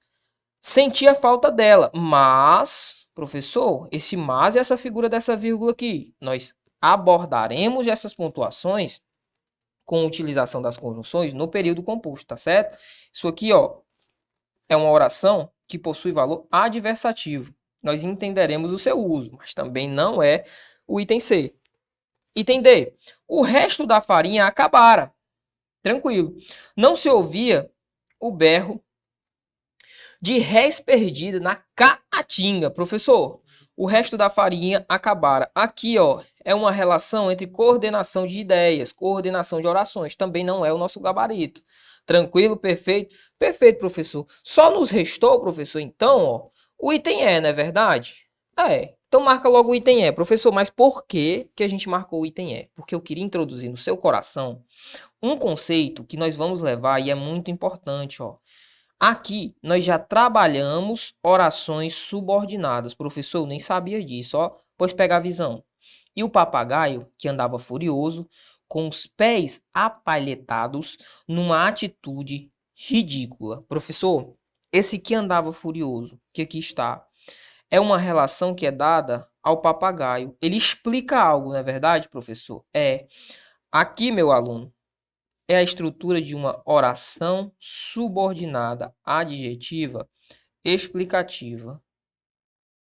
sentia falta dela, mas... Professor, esse mas é essa figura dessa vírgula aqui. Nós abordaremos essas pontuações com utilização das conjunções no período composto, tá certo? Isso aqui, ó, é uma oração que possui valor adversativo. Nós entenderemos o seu uso, mas também não é o item C. Item D. O resto da farinha acabara. Tranquilo. Não se ouvia o berro de réis perdida na caatinga. Professor, o resto da farinha acabara. Aqui, ó, é uma relação entre coordenação de ideias, coordenação de orações. Também não é o nosso gabarito. Tranquilo, perfeito? Perfeito, professor. Só nos restou, professor, então, ó, o item E, não é verdade? Então marca logo o item E. Professor, mas por que a gente marcou o item E? Porque eu queria introduzir no seu coração um conceito que nós vamos levar e é muito importante, ó. Aqui, nós já trabalhamos orações subordinadas. Professor, eu nem sabia disso, ó. Pois pega a visão. E o papagaio, que andava furioso, com os pés apalhetados, numa atitude ridícula. Professor, esse que andava furioso, que aqui está, é uma relação que é dada ao papagaio. Ele explica algo, não é verdade, professor? Aqui, meu aluno, é a estrutura de uma oração subordinada adjetiva explicativa.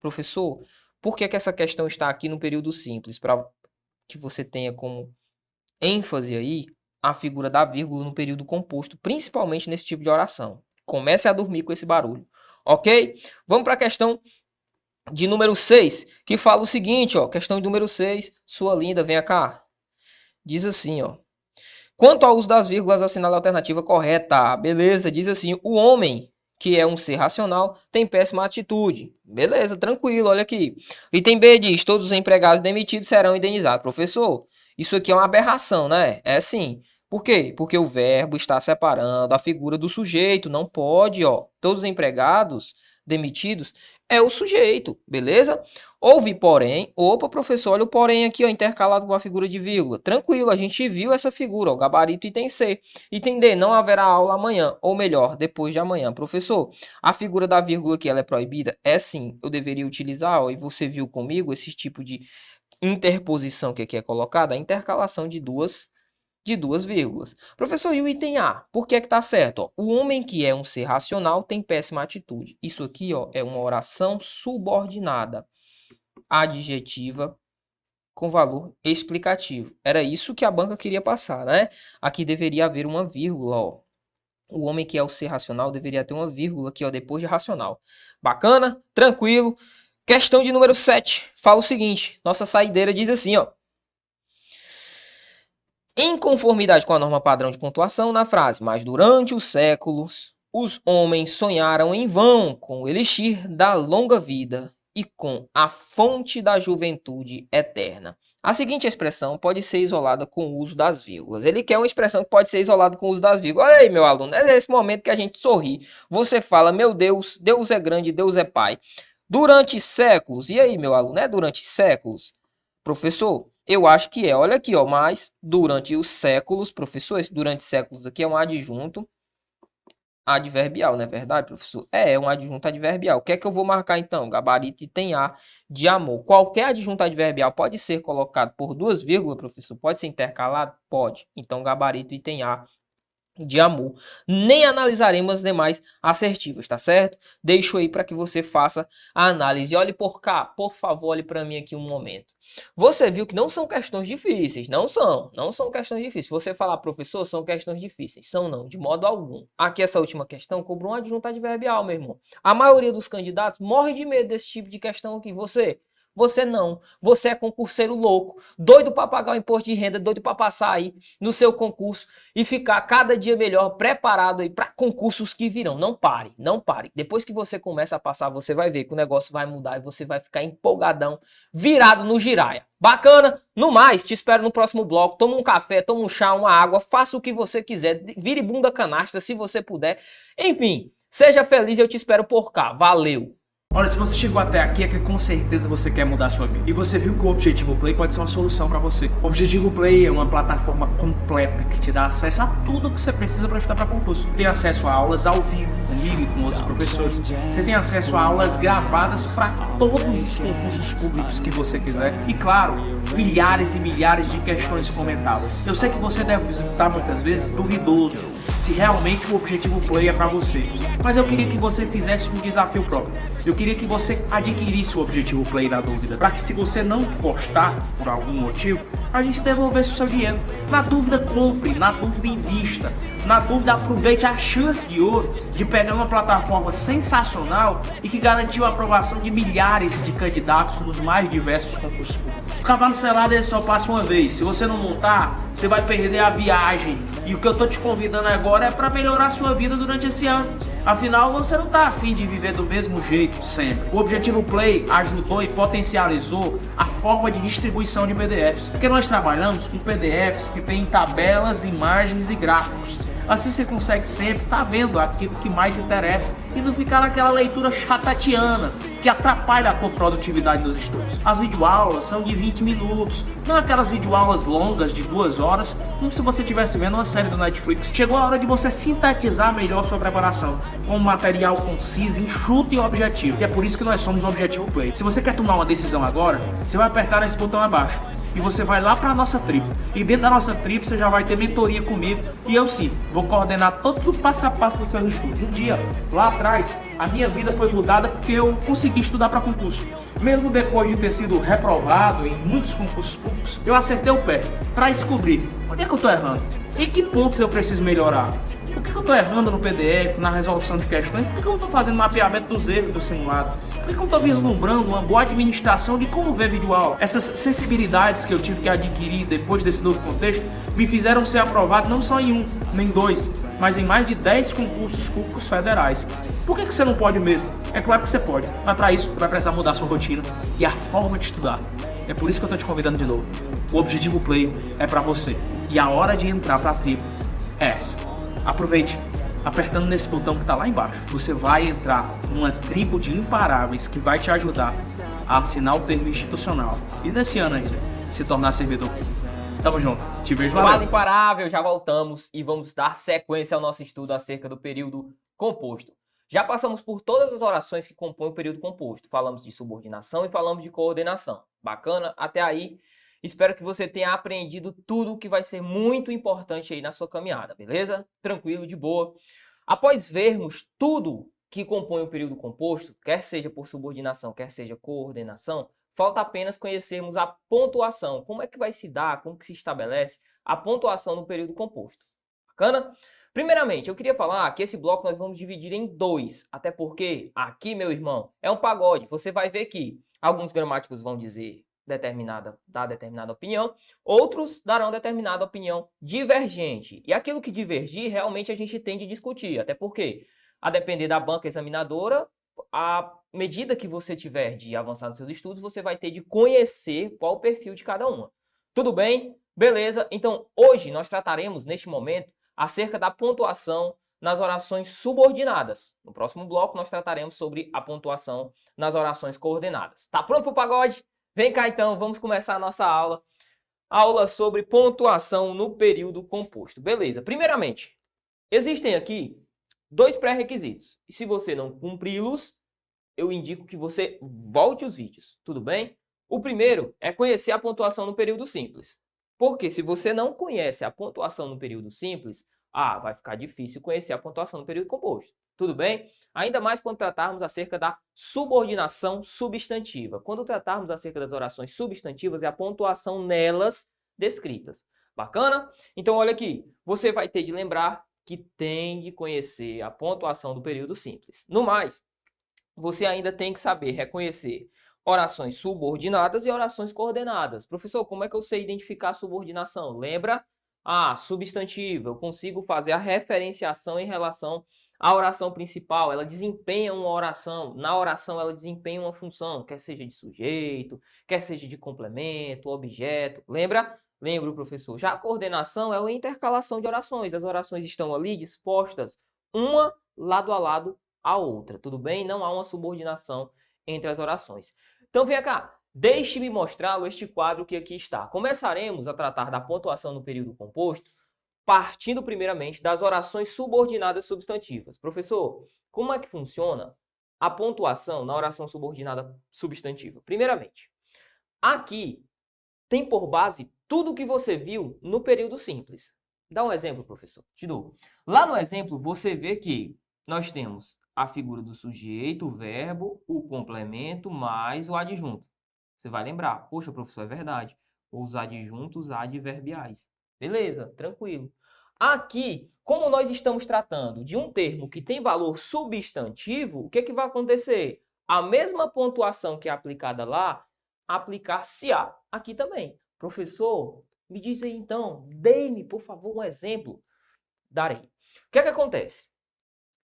Professor, por que essa questão está aqui no período simples? Para que você tenha como ênfase aí a figura da vírgula no período composto, principalmente nesse tipo de oração. Comece a dormir com esse barulho, ok? Vamos para a questão de número 6, que fala o seguinte, ó, questão de número 6, sua linda, venha cá. Diz assim, ó. Quanto ao uso das vírgulas, assinale a alternativa correta. Beleza, diz assim, o homem que é um ser racional, tem péssima atitude. Beleza, tranquilo, olha aqui. Item B diz, todos os empregados demitidos serão indenizados. Professor, isso aqui é uma aberração, né? É sim. Por quê? Porque o verbo está separando a figura do sujeito, não pode, ó. Todos os empregados demitidos é o sujeito, beleza? Houve porém, opa, professor, olha o porém aqui, ó, intercalado com a figura de vírgula. Tranquilo, a gente viu essa figura, ó, gabarito item C. Item D, não haverá aula amanhã, ou melhor, depois de amanhã. Professor, a figura da vírgula aqui, ela é proibida? É sim, eu deveria utilizar, ó, e você viu comigo esse tipo de interposição que aqui é colocada, a intercalação de duas vírgulas. Professor, e o item A? Por que é que tá certo? Ó, o homem que é um ser racional tem péssima atitude. Isso aqui, ó, é uma oração subordinada, adjetiva, com valor explicativo. Era isso que a banca queria passar, né? Aqui deveria haver uma vírgula, ó. O homem que é o ser racional deveria ter uma vírgula aqui, ó, depois de racional. Bacana? Tranquilo. Questão de número 7. Fala o seguinte, nossa saideira diz assim, ó. Em conformidade com a norma padrão de pontuação, na frase, mas durante os séculos, os homens sonharam em vão com o elixir da longa vida e com a fonte da juventude eterna. A seguinte expressão pode ser isolada com o uso das vírgulas. Ele quer uma expressão que pode ser isolada com o uso das vírgulas. Olha aí, meu aluno, é nesse momento que a gente sorri. Você fala, meu Deus, Deus é grande, Deus é Pai. Durante séculos, e aí, meu aluno, é durante séculos? Professor, eu acho que é. Olha aqui, ó, mas durante os séculos, professor, esse durante séculos aqui é um adjunto adverbial, não é verdade, professor? É um adjunto adverbial. O que é que eu vou marcar então? Gabarito item A de amor. Qualquer adjunto adverbial pode ser colocado por duas vírgulas, professor? Pode ser intercalado? Pode. Então, gabarito item A de amor. Nem analisaremos as demais assertivas, tá certo? Deixo aí para que você faça a análise. Olhe por cá, por favor, olhe para mim aqui um momento. Você viu que não são questões difíceis, não são questões difíceis. Se você falar, professor, são questões difíceis. São não, de modo algum. Aqui essa última questão cobrou um adjunto adverbial, meu irmão. A maioria dos candidatos morre de medo desse tipo de questão aqui. Você não. Você é concurseiro louco, doido para pagar o imposto de renda, doido para passar aí no seu concurso e ficar cada dia melhor, preparado aí para concursos que virão. Não pare, não pare. Depois que você começa a passar, você vai ver que o negócio vai mudar e você vai ficar empolgadão, virado no giraia. Bacana? No mais, te espero no próximo bloco. Toma um café, toma um chá, uma água, faça o que você quiser, vire bunda canastra se você puder. Enfim, seja feliz e eu te espero por cá. Valeu! Olha, se você chegou até aqui é que com certeza você quer mudar a sua vida. E você viu que o Objetivo Play pode ser uma solução para você. O Objetivo Play é uma plataforma completa que te dá acesso a tudo que você precisa para estudar para concurso. Tem acesso a aulas ao vivo, comigo e com outros professores. Você tem acesso a aulas gravadas para todos os concursos públicos que você quiser. E claro, milhares e milhares de questões comentadas. Eu sei que você deve estar muitas vezes duvidoso se realmente o Objetivo Play é para você. Mas eu queria que você fizesse um desafio próprio. Eu queria que você adquirisse o Objetivo Play na dúvida, para que se você não gostar por algum motivo, a gente devolvesse o seu dinheiro. Na dúvida, compre, na dúvida, invista. Na dúvida, aproveite a chance de ouro de pegar uma plataforma sensacional e que garantiu a aprovação de milhares de candidatos nos mais diversos concursos públicos. O cavalo selado ele só passa uma vez. Se você não montar, você vai perder a viagem. E o que eu tô te convidando agora é para melhorar a sua vida durante esse ano. Afinal, você não tá afim de viver do mesmo jeito sempre. O Objetivo Play ajudou e potencializou a forma de distribuição de PDFs. Porque nós trabalhamos com PDFs que tem tabelas, imagens e gráficos. Assim você consegue sempre estar vendo aquilo que mais interessa e não ficar naquela leitura chatatiana que atrapalha a tua produtividade nos estudos. As videoaulas são de 20 minutos, não aquelas videoaulas longas de 2 horas, como se você estivesse vendo uma série do Netflix. Chegou a hora de você sintetizar melhor sua preparação, com um material conciso, enxuto e objetivo. E é por isso que nós somos o Objetivo Play. Se você quer tomar uma decisão agora, você vai apertar nesse botão abaixo. E você vai lá para a nossa tribo. E dentro da nossa tribo você já vai ter mentoria comigo. E eu sim, vou coordenar todos os passo a passo dos seus estudos. Um dia, lá atrás, a minha vida foi mudada porque eu consegui estudar para concurso. Mesmo depois de ter sido reprovado em muitos concursos públicos, eu acertei o pé para descobrir onde é que eu estou errando. Em que pontos eu preciso melhorar. Por que eu estou errando no PDF, na resolução de questões? Por que eu não estou fazendo mapeamento dos erros do simulado? Por que eu não estou vislumbrando uma boa administração de como ver videoaula? Essas sensibilidades que eu tive que adquirir depois desse novo contexto me fizeram ser aprovado não só em um, nem dois, mas em mais de 10 concursos públicos federais. Por que você não pode mesmo? É claro que você pode, mas para isso vai precisar mudar a sua rotina e a forma de estudar. É por isso que eu tô te convidando de novo. O Objetivo Play é para você e a hora de entrar para a tribo é essa. Aproveite, apertando nesse botão que tá lá embaixo. Você vai entrar numa tribo de imparáveis que vai te ajudar a assinar o termo institucional e nesse ano ainda se tornar servidor. Tamo junto, te vejo lá. Fala Imparável, já voltamos e vamos dar sequência ao nosso estudo acerca do período composto. Já passamos por todas as orações que compõem o período composto. Falamos de subordinação e falamos de coordenação. Bacana? Até aí, espero que você tenha aprendido tudo o que vai ser muito importante aí na sua caminhada, beleza? Tranquilo, de boa. Após vermos tudo que compõe o período composto, quer seja por subordinação, quer seja coordenação, falta apenas conhecermos a pontuação. Como é que vai se dar, como que se estabelece a pontuação no período composto. Bacana? Primeiramente, eu queria falar que esse bloco nós vamos dividir em dois, até porque aqui, meu irmão, é um pagode. Você vai ver que alguns gramáticos vão dizer dar determinada opinião, outros darão determinada opinião divergente. E aquilo que divergir, realmente a gente tem de discutir, até porque, a depender da banca examinadora, à medida que você tiver de avançar nos seus estudos, você vai ter de conhecer qual o perfil de cada uma. Tudo bem? Beleza? Então, hoje nós trataremos, neste momento, acerca da pontuação nas orações subordinadas. No próximo bloco, nós trataremos sobre a pontuação nas orações coordenadas. Tá pronto para o pagode? Vem cá então, vamos começar a nossa aula. Aula sobre pontuação no período composto. Beleza, primeiramente, existem aqui dois pré-requisitos. E se você não cumpri-los, eu indico que você volte os vídeos, tudo bem? O primeiro é conhecer a pontuação no período simples. Porque se você não conhece a pontuação no período simples, vai ficar difícil conhecer a pontuação no período composto. Tudo bem? Ainda mais quando tratarmos acerca da subordinação substantiva. Quando tratarmos acerca das orações substantivas e a pontuação nelas descritas. Bacana? Então, olha aqui. Você vai ter de lembrar que tem de conhecer a pontuação do período simples. No mais, você ainda tem que saber reconhecer orações subordinadas e orações coordenadas. Professor, como é que eu sei identificar a subordinação? Lembra? Substantivo. Eu consigo fazer a referenciação em relação à oração principal. Ela desempenha uma oração. Na oração, ela desempenha uma função, quer seja de sujeito, quer seja de complemento, objeto. Lembra? Lembro, professor. Já a coordenação é uma intercalação de orações. As orações estão ali dispostas uma lado a lado a outra. Tudo bem? Não há uma subordinação entre as orações. Então, venha cá. Deixe-me mostrá-lo este quadro que aqui está. Começaremos a tratar da pontuação no período composto, partindo primeiramente das orações subordinadas substantivas. Professor, como é que funciona a pontuação na oração subordinada substantiva? Primeiramente, aqui tem por base tudo o que você viu no período simples. Dá um exemplo, professor. Te dou. Lá no exemplo, você vê que nós temos a figura do sujeito, o verbo, o complemento, mais o adjunto. Você vai lembrar. Poxa, professor, é verdade. Os adjuntos adverbiais. Beleza, tranquilo. Aqui, como nós estamos tratando de um termo que tem valor substantivo, o que vai acontecer? A mesma pontuação que é aplicada lá, aplicar-se-á aqui também. Professor, me diz aí então, dê-me, por favor, um exemplo. Darei. O que acontece?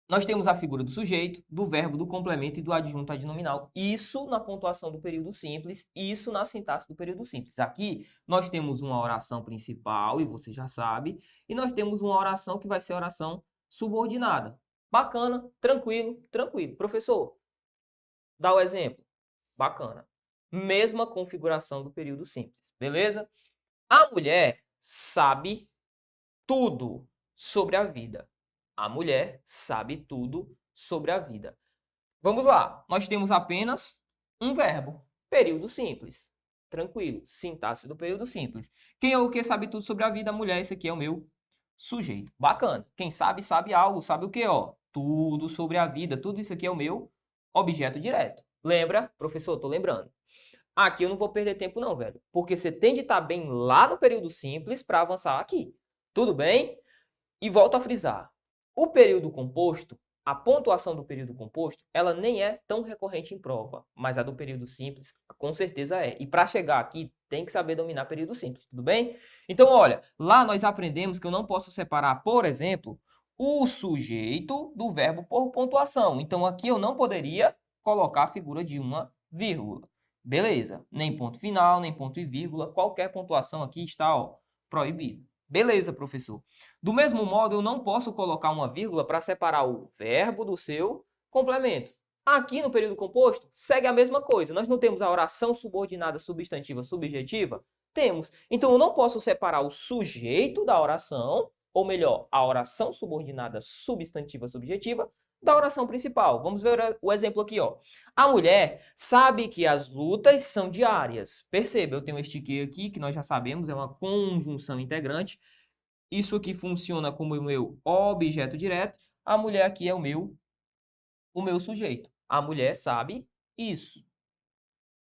Nós temos a figura do sujeito, do verbo, do complemento e do adjunto adnominal. Isso na pontuação do período simples, isso na sintaxe do período simples. Aqui nós temos uma oração principal, e você já sabe, e nós temos uma oração que vai ser a oração subordinada. Bacana, tranquilo, tranquilo. Professor, dá o exemplo. Bacana. Mesma configuração do período simples, beleza? A mulher sabe tudo sobre a vida. A mulher sabe tudo sobre a vida. Vamos lá. Nós temos apenas um verbo. Período simples. Tranquilo. Sintaxe do período simples. Quem é o que sabe tudo sobre a vida? A mulher. Esse aqui é o meu sujeito. Bacana. Quem sabe, sabe algo. Sabe o que, ó? Tudo sobre a vida. Tudo isso aqui é o meu objeto direto. Lembra? Professor, tô lembrando. Aqui eu não vou perder tempo não, velho. Porque você tem de estar bem lá no período simples para avançar aqui. Tudo bem? E volto a frisar. O período composto, a pontuação do período composto, ela nem é tão recorrente em prova, mas a do período simples, com certeza é. E para chegar aqui, tem que saber dominar período simples, tudo bem? Então, olha, lá nós aprendemos que eu não posso separar, por exemplo, o sujeito do verbo por pontuação. Então, aqui eu não poderia colocar a figura de uma vírgula. Beleza. Nem ponto final, nem ponto e vírgula. Qualquer pontuação aqui está, ó, proibida. Beleza, professor. Do mesmo modo, eu não posso colocar uma vírgula para separar o verbo do seu complemento. Aqui no período composto, segue a mesma coisa. Nós não temos a oração subordinada substantiva subjetiva? Temos. Então, eu não posso separar o sujeito da oração, ou melhor, a oração subordinada substantiva subjetiva, da oração principal. Vamos ver o exemplo aqui, ó. A mulher sabe que as lutas são diárias. Perceba, eu tenho este que aqui, que nós já sabemos, é uma conjunção integrante. Isso aqui funciona como o meu objeto direto. A mulher aqui é o meu sujeito. A mulher sabe isso.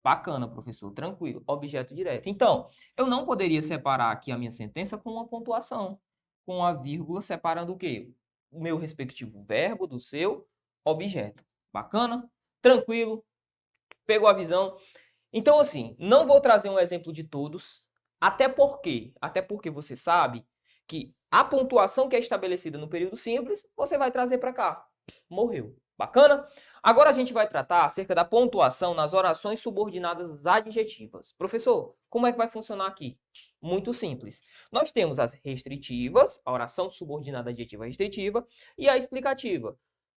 Bacana, professor, tranquilo. Objeto direto. Então, eu não poderia separar aqui a minha sentença com uma pontuação, com a vírgula separando o quê? O meu respectivo verbo do seu objeto. Bacana? Tranquilo? Pegou a visão? Então, assim, não vou trazer um exemplo de todos, até porque você sabe que a pontuação que é estabelecida no período simples, você vai trazer para cá. Morreu. Bacana? Agora a gente vai tratar acerca da pontuação nas orações subordinadas adjetivas. Professor, como é que vai funcionar aqui? Muito simples. Nós temos as restritivas, a oração subordinada adjetiva restritiva, e a explicativa.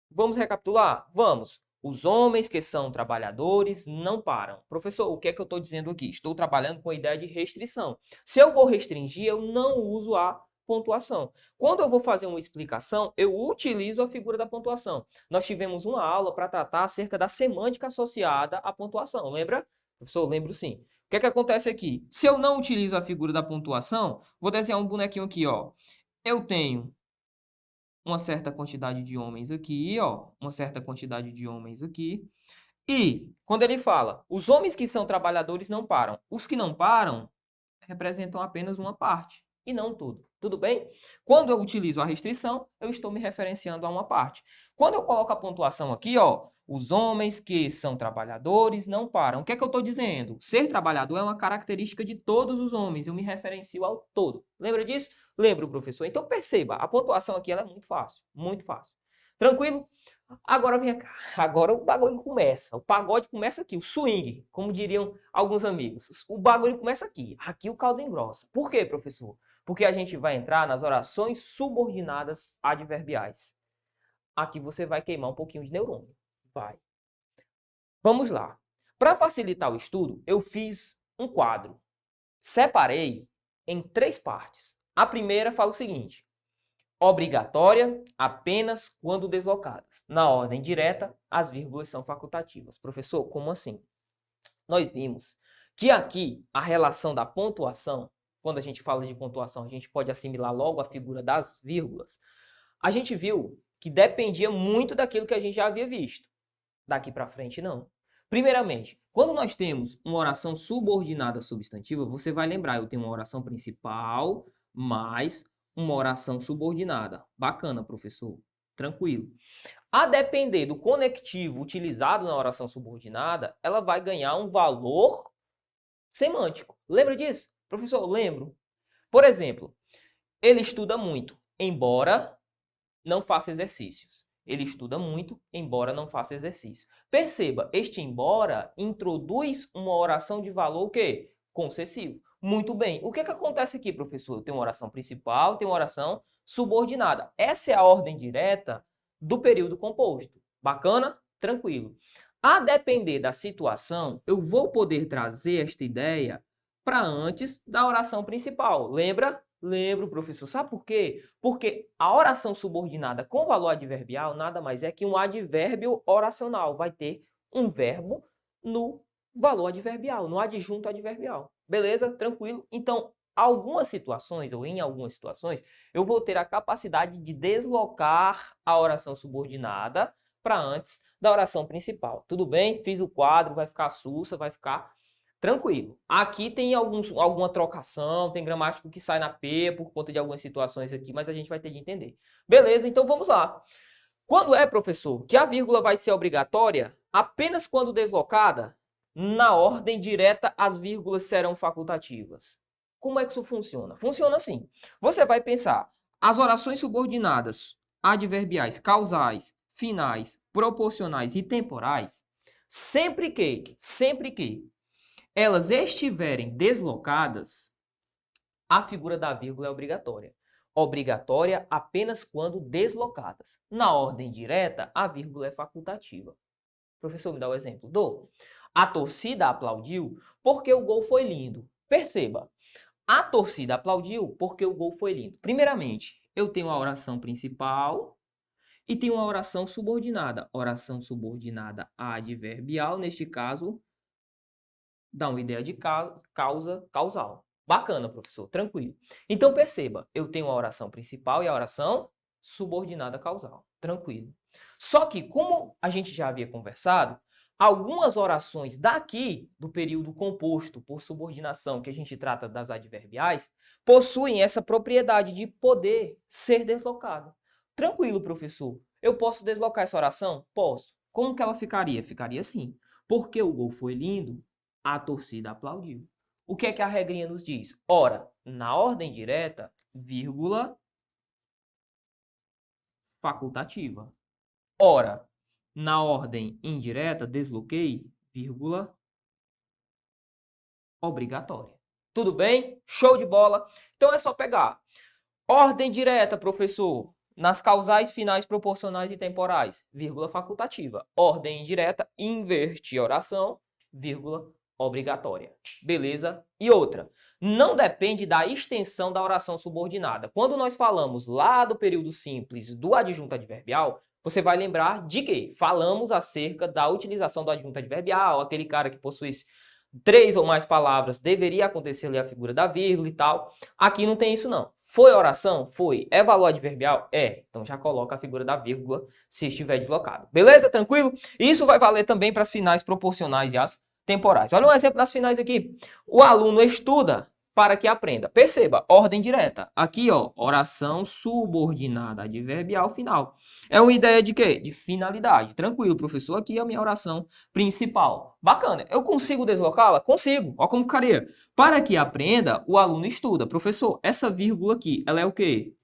Vamos recapitular? Vamos. Os homens que são trabalhadores não param. Professor, o que é que eu estou dizendo aqui? Estou trabalhando com a ideia de restrição. Se eu vou restringir, eu não uso a pontuação. Quando eu vou fazer uma explicação, eu utilizo a figura da pontuação. Nós tivemos uma aula para tratar acerca da semântica associada à pontuação. Lembra? Professor, lembro sim. O que é que acontece aqui? Se eu não utilizo a figura da pontuação, vou desenhar um bonequinho aqui, ó. Eu tenho uma certa quantidade de homens aqui, ó. Uma certa quantidade de homens aqui. E, quando ele fala, os homens que são trabalhadores não param. Os que não param representam apenas uma parte e não tudo. Tudo bem? Quando eu utilizo a restrição, eu estou me referenciando a uma parte. Quando eu coloco a pontuação aqui, ó, os homens que são trabalhadores não param. O que é que eu estou dizendo? Ser trabalhador é uma característica de todos os homens. Eu me referencio ao todo. Lembra disso? Lembro, professor. Então perceba, a pontuação aqui ela é muito fácil. Muito fácil. Tranquilo? Agora vem cá. Agora o bagulho começa. O pagode começa aqui. O swing, como diriam alguns amigos. O bagulho começa aqui. Aqui o caldo engrossa. Por quê, professor? Porque a gente vai entrar nas orações subordinadas adverbiais. Aqui você vai queimar um pouquinho de neurônio. Vai. Vamos lá. Para facilitar o estudo, eu fiz um quadro. Separei em 3 partes. A primeira fala o seguinte: obrigatória apenas quando deslocadas. Na ordem direta, as vírgulas são facultativas. Professor, como assim? Nós vimos que aqui a relação da pontuação, quando a gente fala de pontuação, a gente pode assimilar logo a figura das vírgulas. A gente viu que dependia muito daquilo que a gente já havia visto. Daqui para frente, não. Primeiramente, quando nós temos uma oração subordinada substantiva, você vai lembrar, eu tenho uma oração principal mais uma oração subordinada. Bacana, professor. Tranquilo. A depender do conectivo utilizado na oração subordinada, ela vai ganhar um valor semântico. Lembra disso? Professor, lembro. Por exemplo, ele estuda muito, embora não faça exercícios. Ele estuda muito, embora não faça exercício. Perceba, este embora introduz uma oração de valor o quê? Concessivo. Muito bem. O que é que acontece aqui, professor? Eu tenho uma oração principal, tenho uma oração subordinada. Essa é a ordem direta do período composto. Bacana? Tranquilo. A depender da situação, eu vou poder trazer esta ideia para antes da oração principal. Lembra? Lembro, professor. Sabe por quê? Porque a oração subordinada com valor adverbial nada mais é que um advérbio oracional. Vai ter um verbo no valor adverbial, no adjunto adverbial. Beleza? Tranquilo? Então, algumas situações, ou em algumas situações, eu vou ter a capacidade de deslocar a oração subordinada para antes da oração principal. Tudo bem? Fiz o quadro, vai ficar sussa, vai ficar tranquilo. Aqui tem alguma trocação, tem gramático que sai na P por conta de algumas situações aqui, mas a gente vai ter de entender. Beleza, então vamos lá. Quando é, professor, que a vírgula vai ser obrigatória? Apenas quando deslocada, na ordem direta, as vírgulas serão facultativas. Como é que isso funciona? Funciona assim. Você vai pensar, as orações subordinadas adverbiais causais, finais, proporcionais e temporais, sempre que elas estiverem deslocadas, a figura da vírgula é obrigatória. Obrigatória apenas quando deslocadas. Na ordem direta, a vírgula é facultativa. Professor, me dá o exemplo. Dou. A torcida aplaudiu porque o gol foi lindo. Perceba, a torcida aplaudiu porque o gol foi lindo. Primeiramente, eu tenho a oração principal e tenho uma oração subordinada. Oração subordinada adverbial, neste caso, dá uma ideia de causa, causal. Bacana, professor, tranquilo. Então, perceba, eu tenho a oração principal e a oração subordinada causal. Tranquilo. Só que, como a gente já havia conversado, algumas orações daqui, do período composto por subordinação, que a gente trata das adverbiais, possuem essa propriedade de poder ser deslocada. Tranquilo, professor. Eu posso deslocar essa oração? Posso. Como que ela ficaria? Ficaria assim. Porque o gol foi lindo, a torcida aplaudiu. O que é que a regrinha nos diz? Ora, na ordem direta, vírgula facultativa. Ora, na ordem indireta, desloquei, vírgula obrigatória. Tudo bem? Show de bola. Então é só pegar. Ordem direta, professor, nas causais, finais, proporcionais e temporais, vírgula facultativa. Ordem indireta, inverti a oração, vírgula obrigatória. Beleza? E outra, não depende da extensão da oração subordinada. Quando nós falamos lá do período simples do adjunto adverbial, você vai lembrar de que falamos acerca da utilização do adjunto adverbial, aquele cara que possui 3 ou mais palavras, deveria acontecer ali a figura da vírgula e tal. Aqui não tem isso não. Foi oração? Foi. É valor adverbial? É. Então já coloca a figura da vírgula se estiver deslocado. Beleza? Tranquilo? Isso vai valer também para as finais proporcionais e as temporais. Olha um exemplo das finais aqui. O aluno estuda para que aprenda. Perceba, ordem direta. Aqui, ó, oração subordinada adverbial final. É uma ideia de quê? De finalidade. Tranquilo, professor, aqui é a minha oração principal. Bacana. Eu consigo deslocá-la? Consigo. Ó como ficaria. Para que aprenda, o aluno estuda. Professor, essa vírgula aqui, ela é o quê?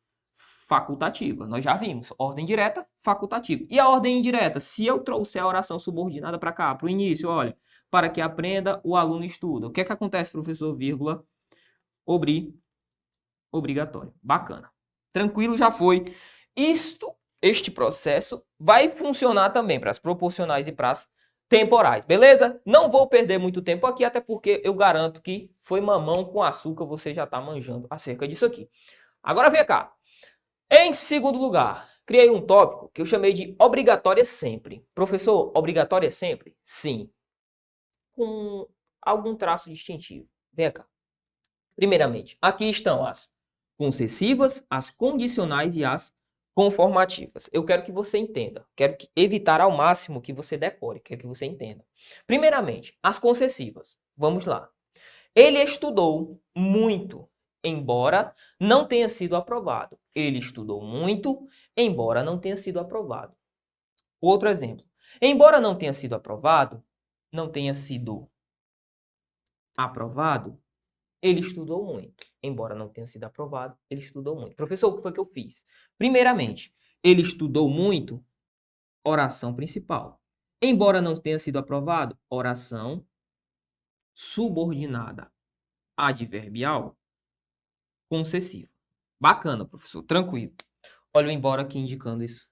Facultativa. Nós já vimos. Ordem direta, facultativa. E a ordem indireta? Se eu trouxer a oração subordinada para cá, para o início, olha, para que aprenda, o aluno estuda. O que é que acontece, professor? Vírgula obrigatório. Bacana. Tranquilo, já foi. Este processo vai funcionar também para as proporcionais e para as temporais, beleza? Não vou perder muito tempo aqui, até porque eu garanto que foi mamão com açúcar, você já está manjando acerca disso aqui. Agora vem cá. Em segundo lugar, criei um tópico que eu chamei de obrigatória sempre. Professor, obrigatória sempre? Sim. Com algum traço distintivo. Vem cá. Primeiramente, aqui estão as concessivas, as condicionais e as conformativas. Eu quero que você entenda. Quero evitar ao máximo que você decore. Quero que você entenda. Primeiramente, as concessivas. Vamos lá. Ele estudou muito, embora não tenha sido aprovado. Ele estudou muito, embora não tenha sido aprovado. Outro exemplo. Embora não tenha sido aprovado, ele estudou muito. Embora não tenha sido aprovado, ele estudou muito. Professor, o que foi que eu fiz? Primeiramente, ele estudou muito, oração principal. Embora não tenha sido aprovado, oração subordinada adverbial concessiva. Bacana, professor. Tranquilo. Olha o embora aqui indicando isso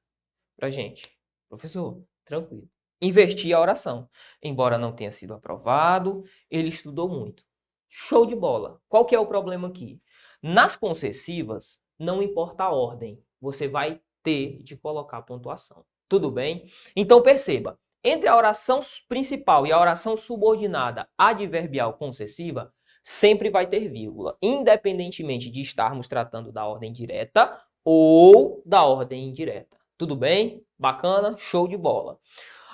pra gente. Professor, tranquilo. Inverti a oração. Embora não tenha sido aprovado, ele estudou muito. Show de bola. Qual que é o problema aqui? Nas concessivas, não importa a ordem. Você vai ter de colocar a pontuação. Tudo bem? Então, perceba. Entre a oração principal e a oração subordinada adverbial concessiva, sempre vai ter vírgula. Independentemente de estarmos tratando da ordem direta ou da ordem indireta. Tudo bem? Bacana? Show de bola.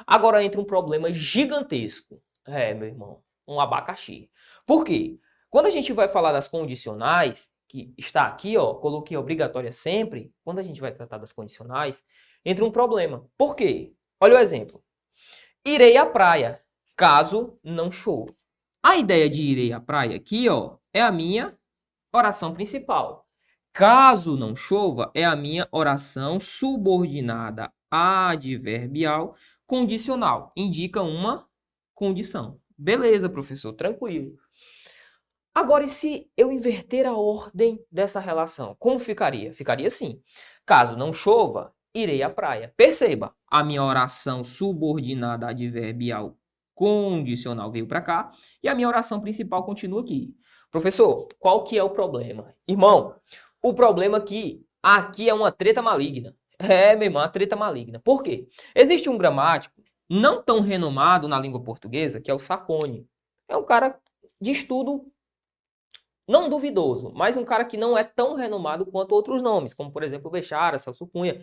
Agora entra um problema gigantesco. Meu irmão. Um abacaxi. Por quê? Quando a gente vai falar das condicionais, que está aqui, ó, coloquei obrigatória sempre, quando a gente vai tratar das condicionais, entra um problema. Por quê? Olha o exemplo. Irei à praia, caso não chova. A ideia de irei à praia aqui, ó, é a minha oração principal. Caso não chova, é a minha oração subordinada adverbial condicional. Indica uma condição. Beleza, professor, tranquilo. Agora, e se eu inverter a ordem dessa relação? Como ficaria? Ficaria assim. Caso não chova, irei à praia. Perceba, a minha oração subordinada adverbial condicional veio para cá e a minha oração principal continua aqui. Professor, qual que é o problema? Irmão, o problema é que aqui é uma treta maligna. É, meu irmão, uma treta maligna. Por quê? Existe um gramático não tão renomado na língua portuguesa, que é o Sacone. É um cara de estudo não duvidoso, mas um cara que não é tão renomado quanto outros nomes, como por exemplo o Bechara, Celso Cunha.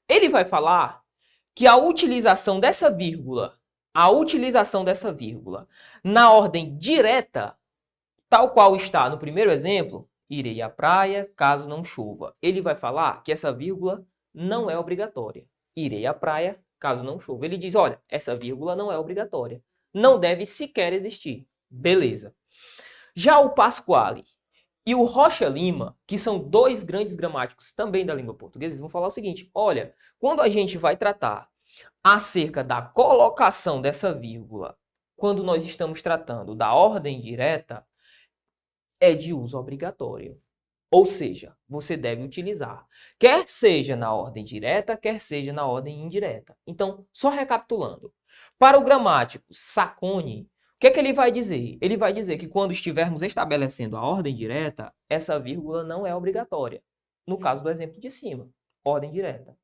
Ele vai falar que a utilização dessa vírgula na ordem direta, tal qual está no primeiro exemplo, irei à praia caso não chova. Ele vai falar que essa vírgula não é obrigatória. Irei à praia caso não chova. Ele diz, olha, essa vírgula não é obrigatória. Não deve sequer existir. Beleza. Já o Pasquale e o Rocha Lima, que são dois grandes gramáticos também da língua portuguesa, eles vão falar o seguinte, olha, quando a gente vai tratar acerca da colocação dessa vírgula, quando nós estamos tratando da ordem direta, é de uso obrigatório. Ou seja, você deve utilizar, quer seja na ordem direta, quer seja na ordem indireta. Então, só recapitulando, para o gramático Sacone, o que é que ele vai dizer? Ele vai dizer que quando estivermos estabelecendo a ordem direta, essa vírgula não é obrigatória. No caso do exemplo de cima, ordem direta.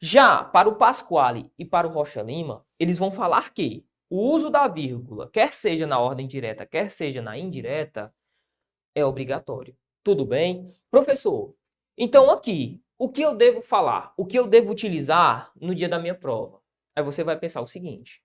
Já para o Pasquale e para o Rocha Lima, eles vão falar que o uso da vírgula, quer seja na ordem direta, quer seja na indireta, é obrigatório. Tudo bem? Professor, então aqui, o que eu devo falar? O que eu devo utilizar no dia da minha prova? Aí você vai pensar o seguinte,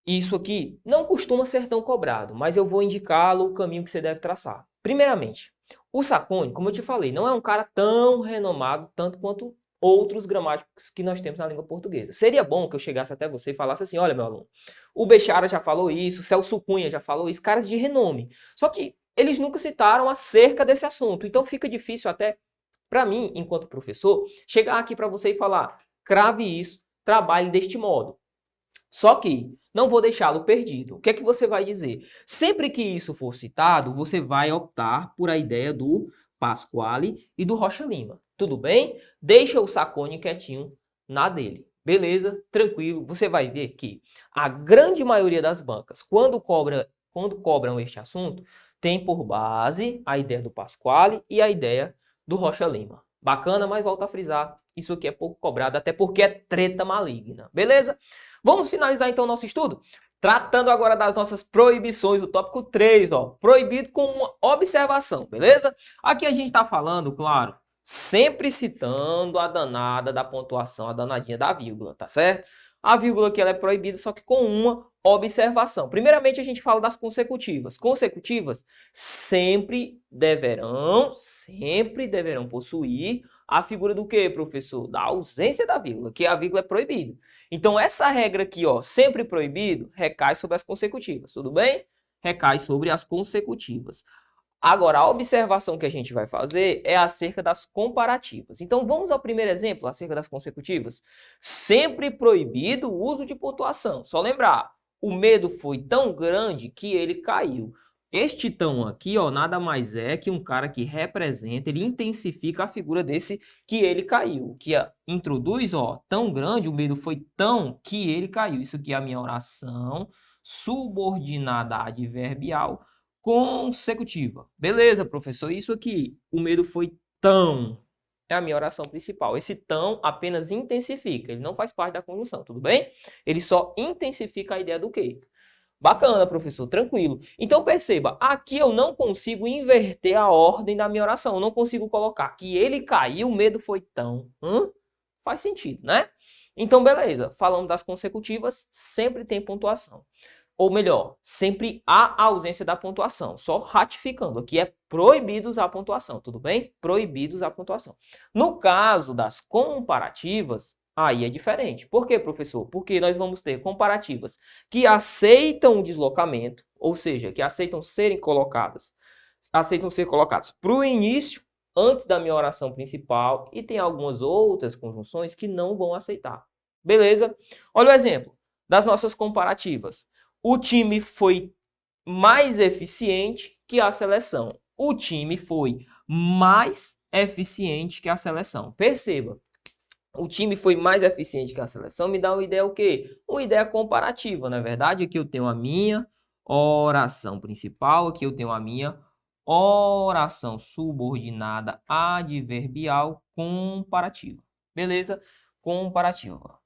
isso aqui não costuma ser tão cobrado, mas eu vou indicá-lo o caminho que você deve traçar. Primeiramente, o Sacone, como eu te falei, não é um cara tão renomado tanto quanto outros gramáticos que nós temos na língua portuguesa. Seria bom que eu chegasse até você e falasse assim, olha, meu aluno, o Bechara já falou isso, o Celso Cunha já falou isso, caras de renome. Só que eles nunca citaram acerca desse assunto. Então fica difícil até para mim, enquanto professor, chegar aqui para você e falar, crave isso, trabalhe deste modo. Só que não vou deixá-lo perdido. O que é que você vai dizer? Sempre que isso for citado, você vai optar por a ideia do Pasquale e do Rocha Lima. Tudo bem? Deixa o Sacone quietinho na dele. Beleza? Tranquilo. Você vai ver que a grande maioria das bancas, quando cobram este assunto, tem por base a ideia do Pasquale e a ideia do Rocha Lima. Bacana, mas volto a frisar, isso aqui é pouco cobrado, até porque é treta maligna. Beleza? Vamos finalizar então o nosso estudo? Tratando agora das nossas proibições, o tópico 3, ó, proibido com uma observação, beleza? Aqui a gente está falando, claro, sempre citando a danada da pontuação, a danadinha da vírgula, tá certo? A vírgula aqui ela é proibida, só que com uma observação. Primeiramente a gente fala das consecutivas. Consecutivas sempre deverão possuir a figura do quê, professor? Da ausência da vírgula, que a vírgula é proibida. Então, essa regra aqui, ó, sempre proibido, recai sobre as consecutivas, tudo bem? Recai sobre as consecutivas. Agora, a observação que a gente vai fazer é acerca das comparativas. Então, vamos ao primeiro exemplo, acerca das consecutivas. Sempre proibido o uso de pontuação. Só lembrar, o medo foi tão grande que ele caiu. Este tão aqui, ó, nada mais é que um cara que representa, ele intensifica a figura desse que ele caiu. Que introduz, ó, tão grande, o medo foi tão que ele caiu. Isso aqui é a minha oração subordinada adverbial consecutiva. Beleza, professor, isso aqui, o medo foi tão, é a minha oração principal. Esse tão apenas intensifica, ele não faz parte da conjunção, tudo bem? Ele só intensifica a ideia do quê? Bacana, professor, tranquilo. Então perceba, aqui eu não consigo inverter a ordem da minha oração. Eu não consigo colocar que ele caiu, o medo foi tão. Faz sentido, né? Então, beleza. Falando das consecutivas, sempre tem pontuação. Ou melhor, sempre há ausência da pontuação. Só ratificando, aqui é proibido usar a pontuação, tudo bem? Proibido usar a pontuação. No caso das comparativas, aí é diferente. Por quê, professor? Porque nós vamos ter comparativas que aceitam o deslocamento, ou seja, que aceitam ser colocadas para o início antes da minha oração principal e tem algumas outras conjunções que não vão aceitar. Beleza? Olha o exemplo das nossas comparativas. O time foi mais eficiente que a seleção. O time foi mais eficiente que a seleção. Perceba, o time foi mais eficiente que a seleção me dá uma ideia o quê? Uma ideia comparativa, não é verdade? Aqui eu tenho a minha oração principal, aqui eu tenho a minha oração subordinada adverbial comparativa. Beleza? Comparativa.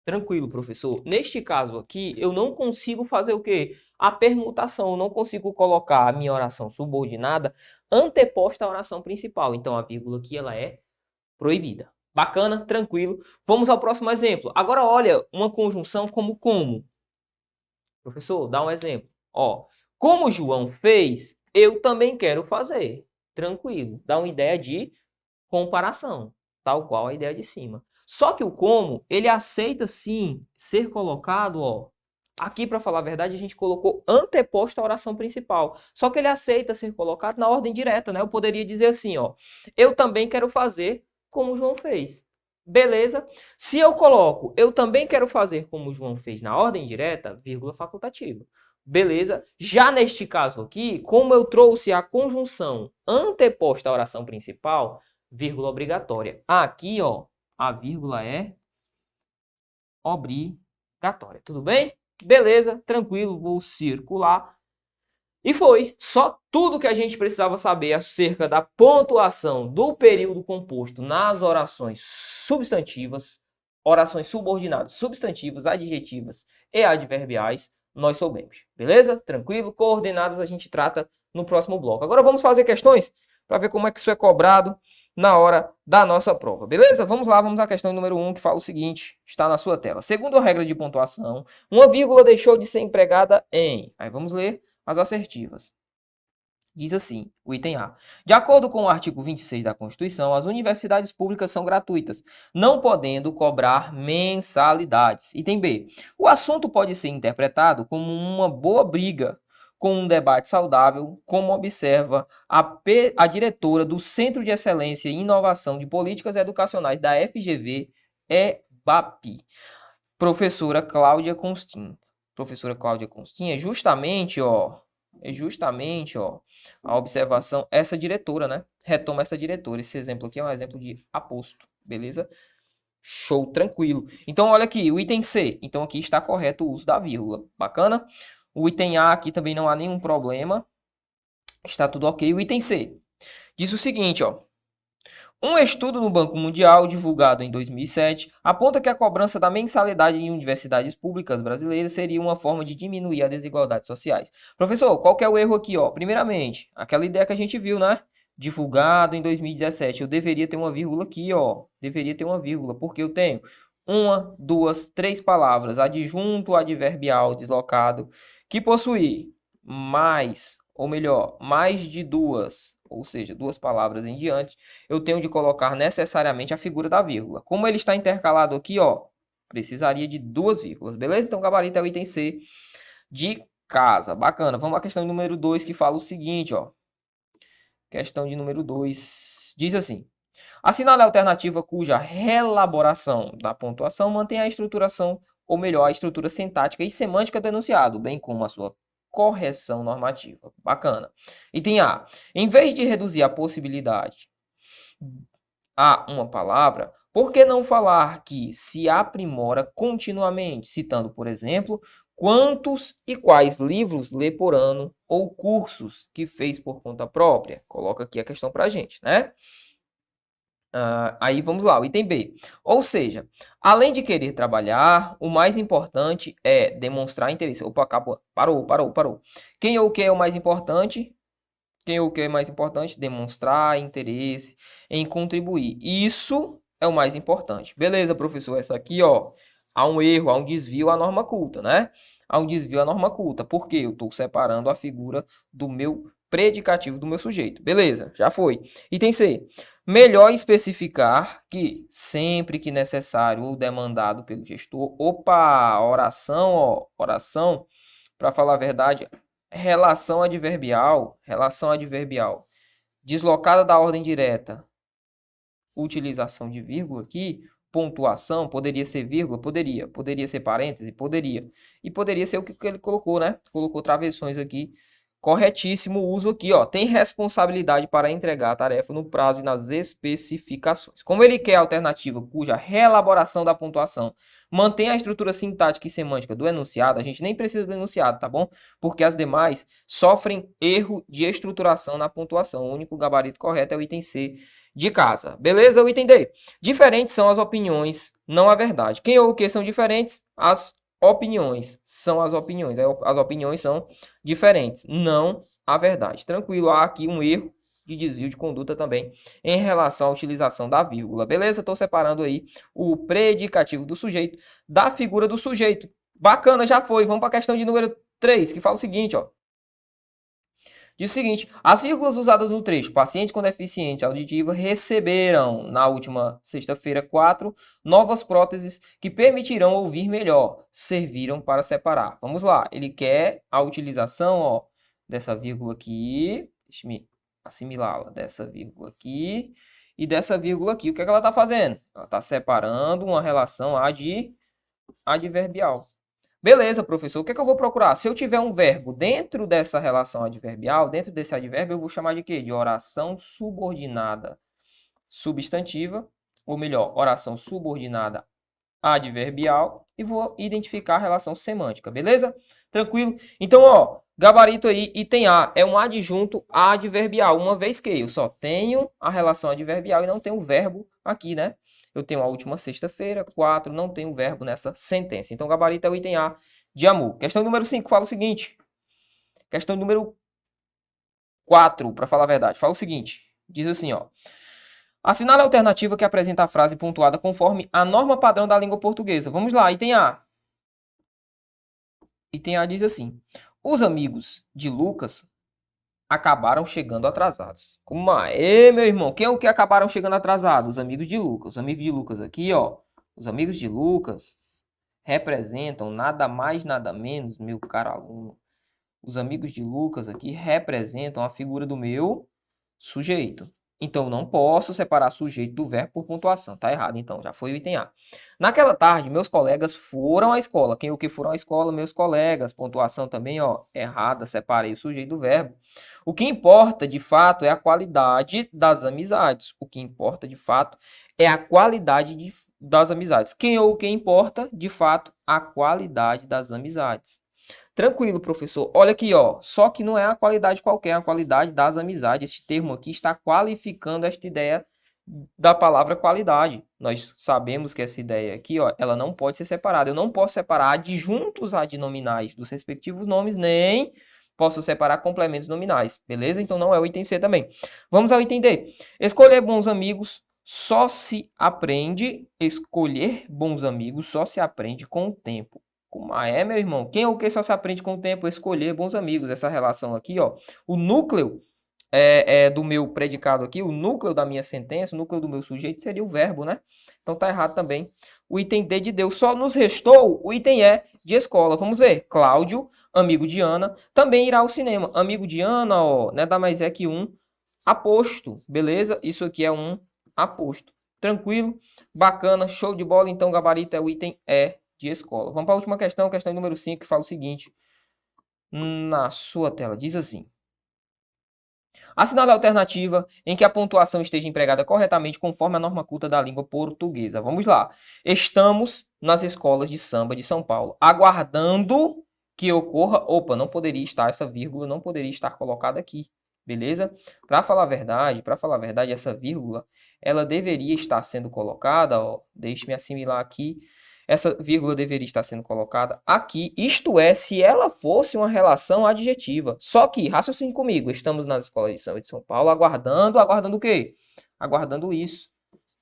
Tranquilo, professor. Neste caso aqui, eu não consigo fazer o quê? A permutação. Eu não consigo colocar a minha oração subordinada anteposta à oração principal. Então, a vírgula aqui, ela é proibida. Bacana? Tranquilo. Vamos ao próximo exemplo. Agora, olha, uma conjunção como. Professor, dá um exemplo. Ó, como João fez, eu também quero fazer. Tranquilo. Dá uma ideia de comparação, tal qual a ideia de cima. Só que o como, ele aceita sim ser colocado, ó. Aqui, para falar a verdade, a gente colocou anteposto à oração principal. Só que ele aceita ser colocado na ordem direta, né? Eu poderia dizer assim, ó. Eu também quero fazer como João fez. Beleza? Se eu coloco, eu também quero fazer como João fez na ordem direta, vírgula facultativa. Beleza? Já neste caso aqui, como eu trouxe a conjunção anteposta à oração principal, vírgula obrigatória. Aqui, ó, a vírgula é obrigatória. Tudo bem? Beleza, tranquilo, vou circular. E foi só tudo que a gente precisava saber acerca da pontuação do período composto nas orações substantivas, orações subordinadas, substantivas, adjetivas e adverbiais. Nós soubemos. Beleza? Tranquilo? Coordenadas a gente trata no próximo bloco. Agora vamos fazer questões para ver como é que isso é cobrado na hora da nossa prova, beleza? Vamos lá, vamos à questão número 1, que fala o seguinte, está na sua tela. Segundo a regra de pontuação, uma vírgula deixou de ser empregada em... Aí vamos ler as assertivas. Diz assim, o item A. De acordo com o artigo 26 da Constituição, as universidades públicas são gratuitas, não podendo cobrar mensalidades. Item B. O assunto pode ser interpretado como uma boa briga, com um debate saudável, como observa a diretora do Centro de Excelência e Inovação de Políticas Educacionais da FGV, EBAPI, professora Cláudia Constin. Professora Cláudia Constin é justamente, ó, a observação, essa diretora, né? Retoma essa diretora. Esse exemplo aqui é um exemplo de aposto, beleza? Show, tranquilo. Então, olha aqui, o item C. Então, aqui está correto o uso da vírgula. Bacana? O item A aqui também não há nenhum problema. Está tudo ok. O item C diz o seguinte, ó. Um estudo no Banco Mundial, divulgado em 2007, aponta que a cobrança da mensalidade em universidades públicas brasileiras seria uma forma de diminuir as desigualdades sociais. Professor, qual que é o erro aqui, ó? Primeiramente, aquela ideia que a gente viu, né? Divulgado em 2017. Eu deveria ter uma vírgula aqui, ó. Deveria ter uma vírgula, porque eu tenho uma, duas, três palavras, adjunto adverbial deslocado, que possui mais, ou melhor, mais de duas, ou seja, duas palavras em diante, eu tenho de colocar necessariamente a figura da vírgula. Como ele está intercalado aqui, ó, precisaria de duas vírgulas, beleza? Então, o gabarito é o item C de casa. Bacana. Vamos à questão número 2, que fala o seguinte, ó. Questão de número 2 diz assim: assinale a alternativa cuja relaboração da pontuação mantém a estruturação, ou melhor, a estrutura sintática e semântica do enunciado, bem como a sua correção normativa. Bacana. Item A. Em vez de reduzir a possibilidade a uma palavra, por que não falar que se aprimora continuamente, citando, por exemplo, quantos e quais livros lê por ano ou cursos que fez por conta própria? Coloca aqui a questão para a gente, né? Aí vamos lá, o item B. Ou seja, além de querer trabalhar, o mais importante é demonstrar interesse. Opa, acabou. Parou. Quem ou o que é o mais importante? Quem ou o que é mais importante? Demonstrar interesse em contribuir. Isso é o mais importante. Beleza, professor? Essa aqui, ó, há um erro, há um desvio à norma culta, né? Há um desvio à norma culta. Por quê? Eu estou separando a figura do meu predicativo do meu sujeito. Beleza, já foi. Item C. Melhor especificar que, sempre que necessário ou demandado pelo gestor, oração, ó, oração, para falar a verdade, relação adverbial, deslocada da ordem direta, utilização de vírgula aqui, pontuação, poderia ser vírgula? Poderia ser parêntese? Poderia. E poderia ser o que ele colocou, né? Colocou travessões aqui. Corretíssimo uso aqui, ó. Tem responsabilidade para entregar a tarefa no prazo e nas especificações. Como ele quer a alternativa cuja reelaboração da pontuação mantém a estrutura sintática e semântica do enunciado, a gente nem precisa do enunciado, tá bom? Porque as demais sofrem erro de estruturação na pontuação. O único gabarito correto é o item C de casa. Beleza? O item D. Diferentes são as opiniões, não a verdade. Quem ou o que são diferentes? As opiniões são as opiniões. As opiniões são diferentes, não a verdade. Tranquilo, há aqui um erro de desvio de conduta também em relação à utilização da vírgula. Beleza? Estou separando aí o predicativo do sujeito da figura do sujeito. Bacana, já foi. Vamos para a questão de número 3, que fala o seguinte, ó. Diz o seguinte: as vírgulas usadas no trecho pacientes com deficiência auditiva receberam, na última sexta-feira, 4 novas próteses que permitirão ouvir melhor. Serviram para separar. Vamos lá, ele quer a utilização, ó, dessa vírgula aqui. Deixa-me assimilá-la. Dessa vírgula aqui e dessa vírgula aqui. O que é que ela está fazendo? Ela está separando uma relação adverbial. Beleza, professor, o que é que eu vou procurar? Se eu tiver um verbo dentro dessa relação adverbial, dentro desse advérbio, eu vou chamar de quê? De oração subordinada substantiva, ou melhor, oração subordinada adverbial, e vou identificar a relação semântica, beleza? Tranquilo? Então, ó, gabarito aí, item A, é um adjunto adverbial, uma vez que eu só tenho a relação adverbial e não tenho o verbo aqui, né? Eu tenho a última sexta-feira, 4, não tenho verbo nessa sentença. Então, o gabarito é o item A de amor. Questão número 5, fala o seguinte. Questão número 4, para falar a verdade, fala o seguinte. Diz assim, ó. Assinale a alternativa que apresenta a frase pontuada conforme a norma padrão da língua portuguesa. Vamos lá, item A. Item A diz assim. Os amigos de Lucas acabaram chegando atrasados. Como é, meu irmão? Quem é o que acabaram chegando atrasados? Os amigos de Lucas. Os amigos de Lucas aqui, ó. Os amigos de Lucas representam nada mais, nada menos, meu caro aluno. Os amigos de Lucas aqui representam a figura do meu sujeito. Então, eu não posso separar sujeito do verbo por pontuação. Tá errado, então. Já foi o item A. Naquela tarde, meus colegas foram à escola. Quem o que foram à escola? Meus colegas. Pontuação também, ó, errada. Separei o sujeito do verbo. O que importa, de fato, é a qualidade das amizades. O que importa, de fato, é a qualidade das amizades. Quem ou quem importa, de fato, a qualidade das amizades. Tranquilo, professor. Olha aqui, ó. Só que não é a qualidade qualquer, é a qualidade das amizades. Este termo aqui está qualificando esta ideia da palavra qualidade. Nós sabemos que essa ideia aqui, ó, ela não pode ser separada. Eu não posso separar adjuntos adnominais dos respectivos nomes, nem posso separar complementos nominais. Beleza? Então não é o item C também. Vamos ao item D. Escolher bons amigos só se aprende. Escolher bons amigos só se aprende com o tempo. Como é, meu irmão? Quem ou o que só se aprende com o tempo? Escolher bons amigos. Essa relação aqui, ó. O núcleo do meu predicado aqui, o núcleo da minha sentença, o núcleo do meu sujeito seria o verbo, né? Então tá errado também. O item D de Deus. Só nos restou o item E de escola. Vamos ver. Cláudio, amigo de Ana, também irá ao cinema. Amigo de Ana, ó, nada mais é que um aposto. Beleza? Isso aqui é um aposto. Tranquilo? Bacana. Show de bola. Então, gabarito é o item E de escola. Vamos para a última questão, questão número 5, que fala o seguinte. Na sua tela, diz assim. Assinale a alternativa em que a pontuação esteja empregada corretamente conforme a norma culta da língua portuguesa. Vamos lá. Estamos nas escolas de samba de São Paulo, aguardando que ocorra... Opa, não poderia estar essa vírgula, não poderia estar colocada aqui. Beleza? Para falar a verdade, essa vírgula, ela deveria estar sendo colocada, ó, deixe-me assimilar aqui. Essa vírgula deveria estar sendo colocada aqui, isto é, se ela fosse uma relação adjetiva. Só que, raciocine comigo, estamos nas escolas de samba de São Paulo aguardando o quê? Aguardando isso,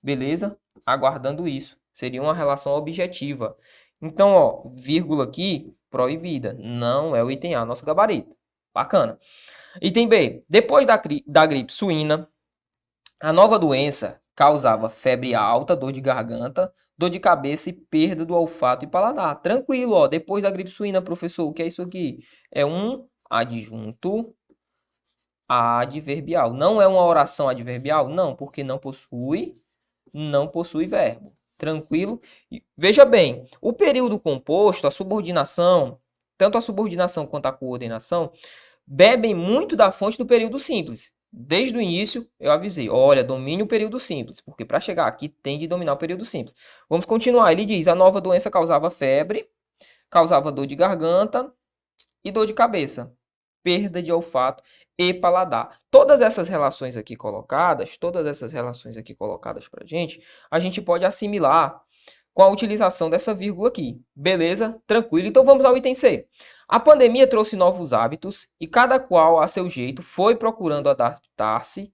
beleza? Aguardando isso. Seria uma relação objetiva. Então, ó, vírgula aqui, proibida. Não é o item A, nosso gabarito. Bacana. Item B. Depois da gripe suína, a nova doença causava febre alta, dor de garganta, dor de cabeça e perda do olfato e paladar. Tranquilo, ó. Depois da gripe suína, professor, o que é isso aqui? É um adjunto adverbial. Não é uma oração adverbial? Não, porque não possui verbo. Tranquilo? Veja bem, o período composto, a subordinação, tanto a subordinação quanto a coordenação, bebem muito da fonte do período simples. Desde o início eu avisei, olha, domine o período simples, porque para chegar aqui tem de dominar o período simples. Vamos continuar. Ele diz, a nova doença causava febre, causava dor de garganta e dor de cabeça, perda de olfato e paladar. Todas essas relações aqui colocadas para a gente pode assimilar com a utilização dessa vírgula aqui. Beleza? Tranquilo? Então vamos ao item C. A pandemia trouxe novos hábitos e cada qual a seu jeito foi procurando adaptar-se,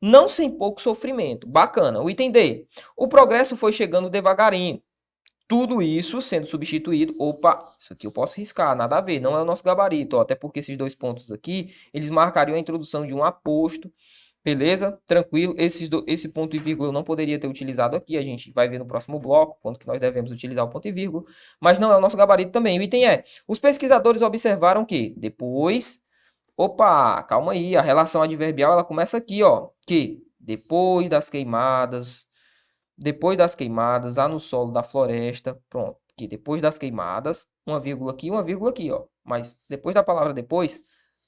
não sem pouco sofrimento. Bacana. O item D. O progresso foi chegando devagarinho. Tudo isso sendo substituído. Opa, isso aqui eu posso riscar, nada a ver, não é o nosso gabarito, ó, até porque esses dois pontos aqui, eles marcariam a introdução de um aposto. Beleza? Tranquilo. Esse ponto e vírgula eu não poderia ter utilizado aqui. A gente vai ver no próximo bloco quando que nós devemos utilizar o ponto e vírgula. Mas não é o nosso gabarito também. O item é, os pesquisadores observaram que depois... Opa, calma aí. A relação adverbial ela começa aqui, ó. Que depois das queimadas, há no solo da floresta... Pronto. Que depois das queimadas, uma vírgula aqui, ó. Mas depois da palavra depois...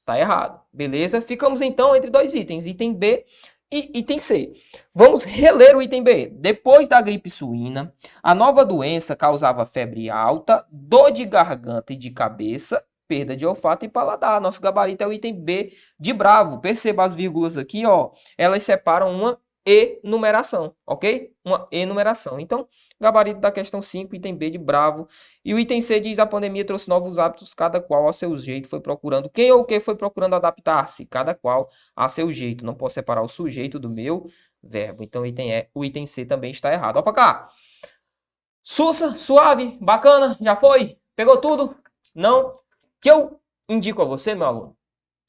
Tá errado, beleza? Ficamos então entre dois itens, item B e item C. Vamos reler o item B. Depois da gripe suína, a nova doença causava febre alta, dor de garganta e de cabeça, perda de olfato e paladar. Nosso gabarito é o item B de bravo. Perceba as vírgulas aqui, ó. Elas separam uma enumeração, ok? Uma enumeração. Então, gabarito da questão 5, item B de bravo. E o item C diz, a pandemia trouxe novos hábitos, cada qual a seu jeito foi procurando. Quem ou o que foi procurando adaptar-se? Cada qual a seu jeito. Não posso separar o sujeito do meu verbo. Então, o item C também está errado. Ó pra cá. Sussa, suave, bacana, já foi? Pegou tudo? Não? O que eu indico a você, meu aluno,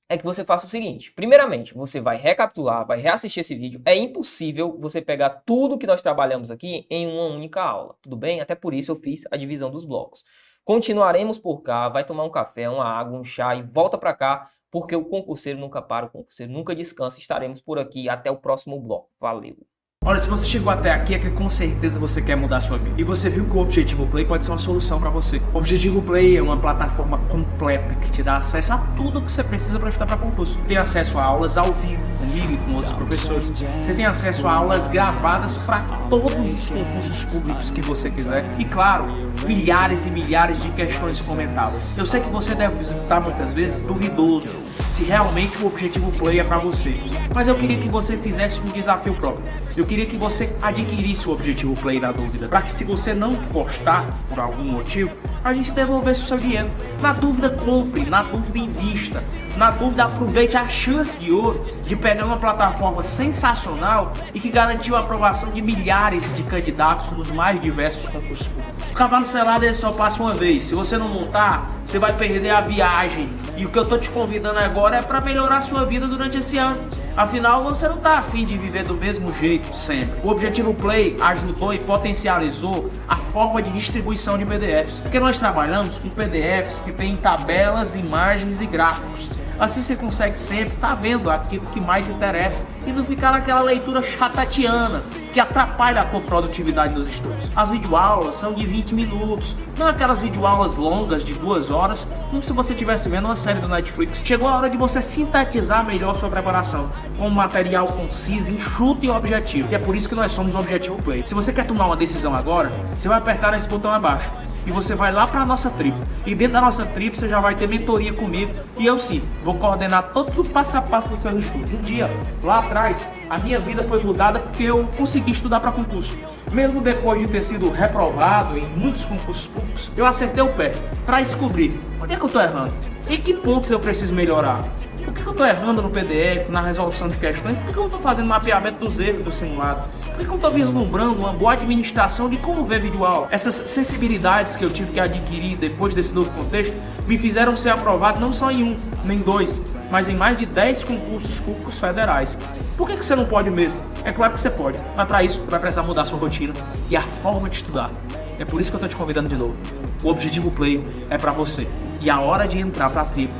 é que você faça o seguinte. Primeiramente, você vai recapitular, vai reassistir esse vídeo. É impossível você pegar tudo que nós trabalhamos aqui em uma única aula. Tudo bem? Até por isso eu fiz a divisão dos blocos. Continuaremos por cá, vai tomar um café, uma água, um chá e volta para cá, porque o concurseiro nunca para, o concurseiro nunca descansa. Estaremos por aqui até o próximo bloco. Valeu! Olha, se você chegou até aqui é que com certeza você quer mudar a sua vida. E você viu que o Objetivo Play pode ser uma solução para você. O Objetivo Play é uma plataforma completa que te dá acesso a tudo que você precisa para estudar para concurso. Tem acesso a aulas ao vivo, comigo e com outros professores. Você tem acesso a aulas gravadas para todos os concursos públicos que você quiser. E claro, milhares e milhares de questões comentadas. Eu sei que você deve estar muitas vezes duvidoso se realmente o Objetivo Play é para você. Mas eu queria que você fizesse um desafio próprio. Eu queria que você adquirisse o Objetivo Play na dúvida, para que se você não gostar por algum motivo, a gente devolvesse o seu dinheiro. Na dúvida, compre, na dúvida, invista. Na dúvida, aproveite a chance de ouro de pegar uma plataforma sensacional e que garantiu a aprovação de milhares de candidatos nos mais diversos concursos públicos. O cavalo selado ele só passa uma vez. Se você não montar, você vai perder a viagem. E o que eu tô te convidando agora é para melhorar a sua vida durante esse ano. Afinal, você não tá afim de viver do mesmo jeito sempre. O Objetivo Play ajudou e potencializou a forma de distribuição de PDFs. Porque nós trabalhamos com PDFs que tem tabelas, imagens e gráficos. Assim você consegue sempre estar vendo aquilo que mais interessa e não ficar naquela leitura chatatiana que atrapalha a tua produtividade nos estudos. As videoaulas são de 20 minutos, não aquelas videoaulas longas de 2 horas, como se você estivesse vendo uma série do Netflix. Chegou a hora de você sintetizar melhor sua preparação, com um material conciso, enxuto e objetivo. E é por isso que nós somos o Objetivo Play. Se você quer tomar uma decisão agora, você vai apertar nesse botão abaixo. E você vai lá para a nossa tribo. E dentro da nossa tribo você já vai ter mentoria comigo. E eu sim, vou coordenar todos os passo a passo dos seus estudos. Um dia, lá atrás, a minha vida foi mudada porque eu consegui estudar para concurso. Mesmo depois de ter sido reprovado em muitos concursos públicos, eu acertei o pé para descobrir onde é que eu estou errando. Em que pontos eu preciso melhorar. Por que eu estou errando no PDF, na resolução de questões? Por que eu não estou fazendo mapeamento dos erros do simulado? Por que eu não estou vislumbrando uma boa administração de como ver videoaula? Essas sensibilidades que eu tive que adquirir depois desse novo contexto me fizeram ser aprovado não só em 1, nem 2, mas em mais de 10 concursos públicos federais. Por que você não pode mesmo? É claro que você pode, mas para isso vai precisar mudar a sua rotina e a forma de estudar. É por isso que eu estou te convidando de novo. O Objetivo Play é para você e a hora de entrar para a tribo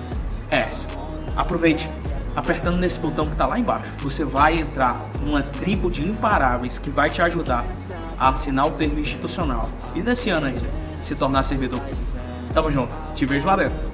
é essa. Aproveite, apertando nesse botão que tá lá embaixo, você vai entrar numa tribo de imparáveis que vai te ajudar a assinar o termo institucional e nesse ano ainda se tornar servidor público. Tamo junto, te vejo lá dentro.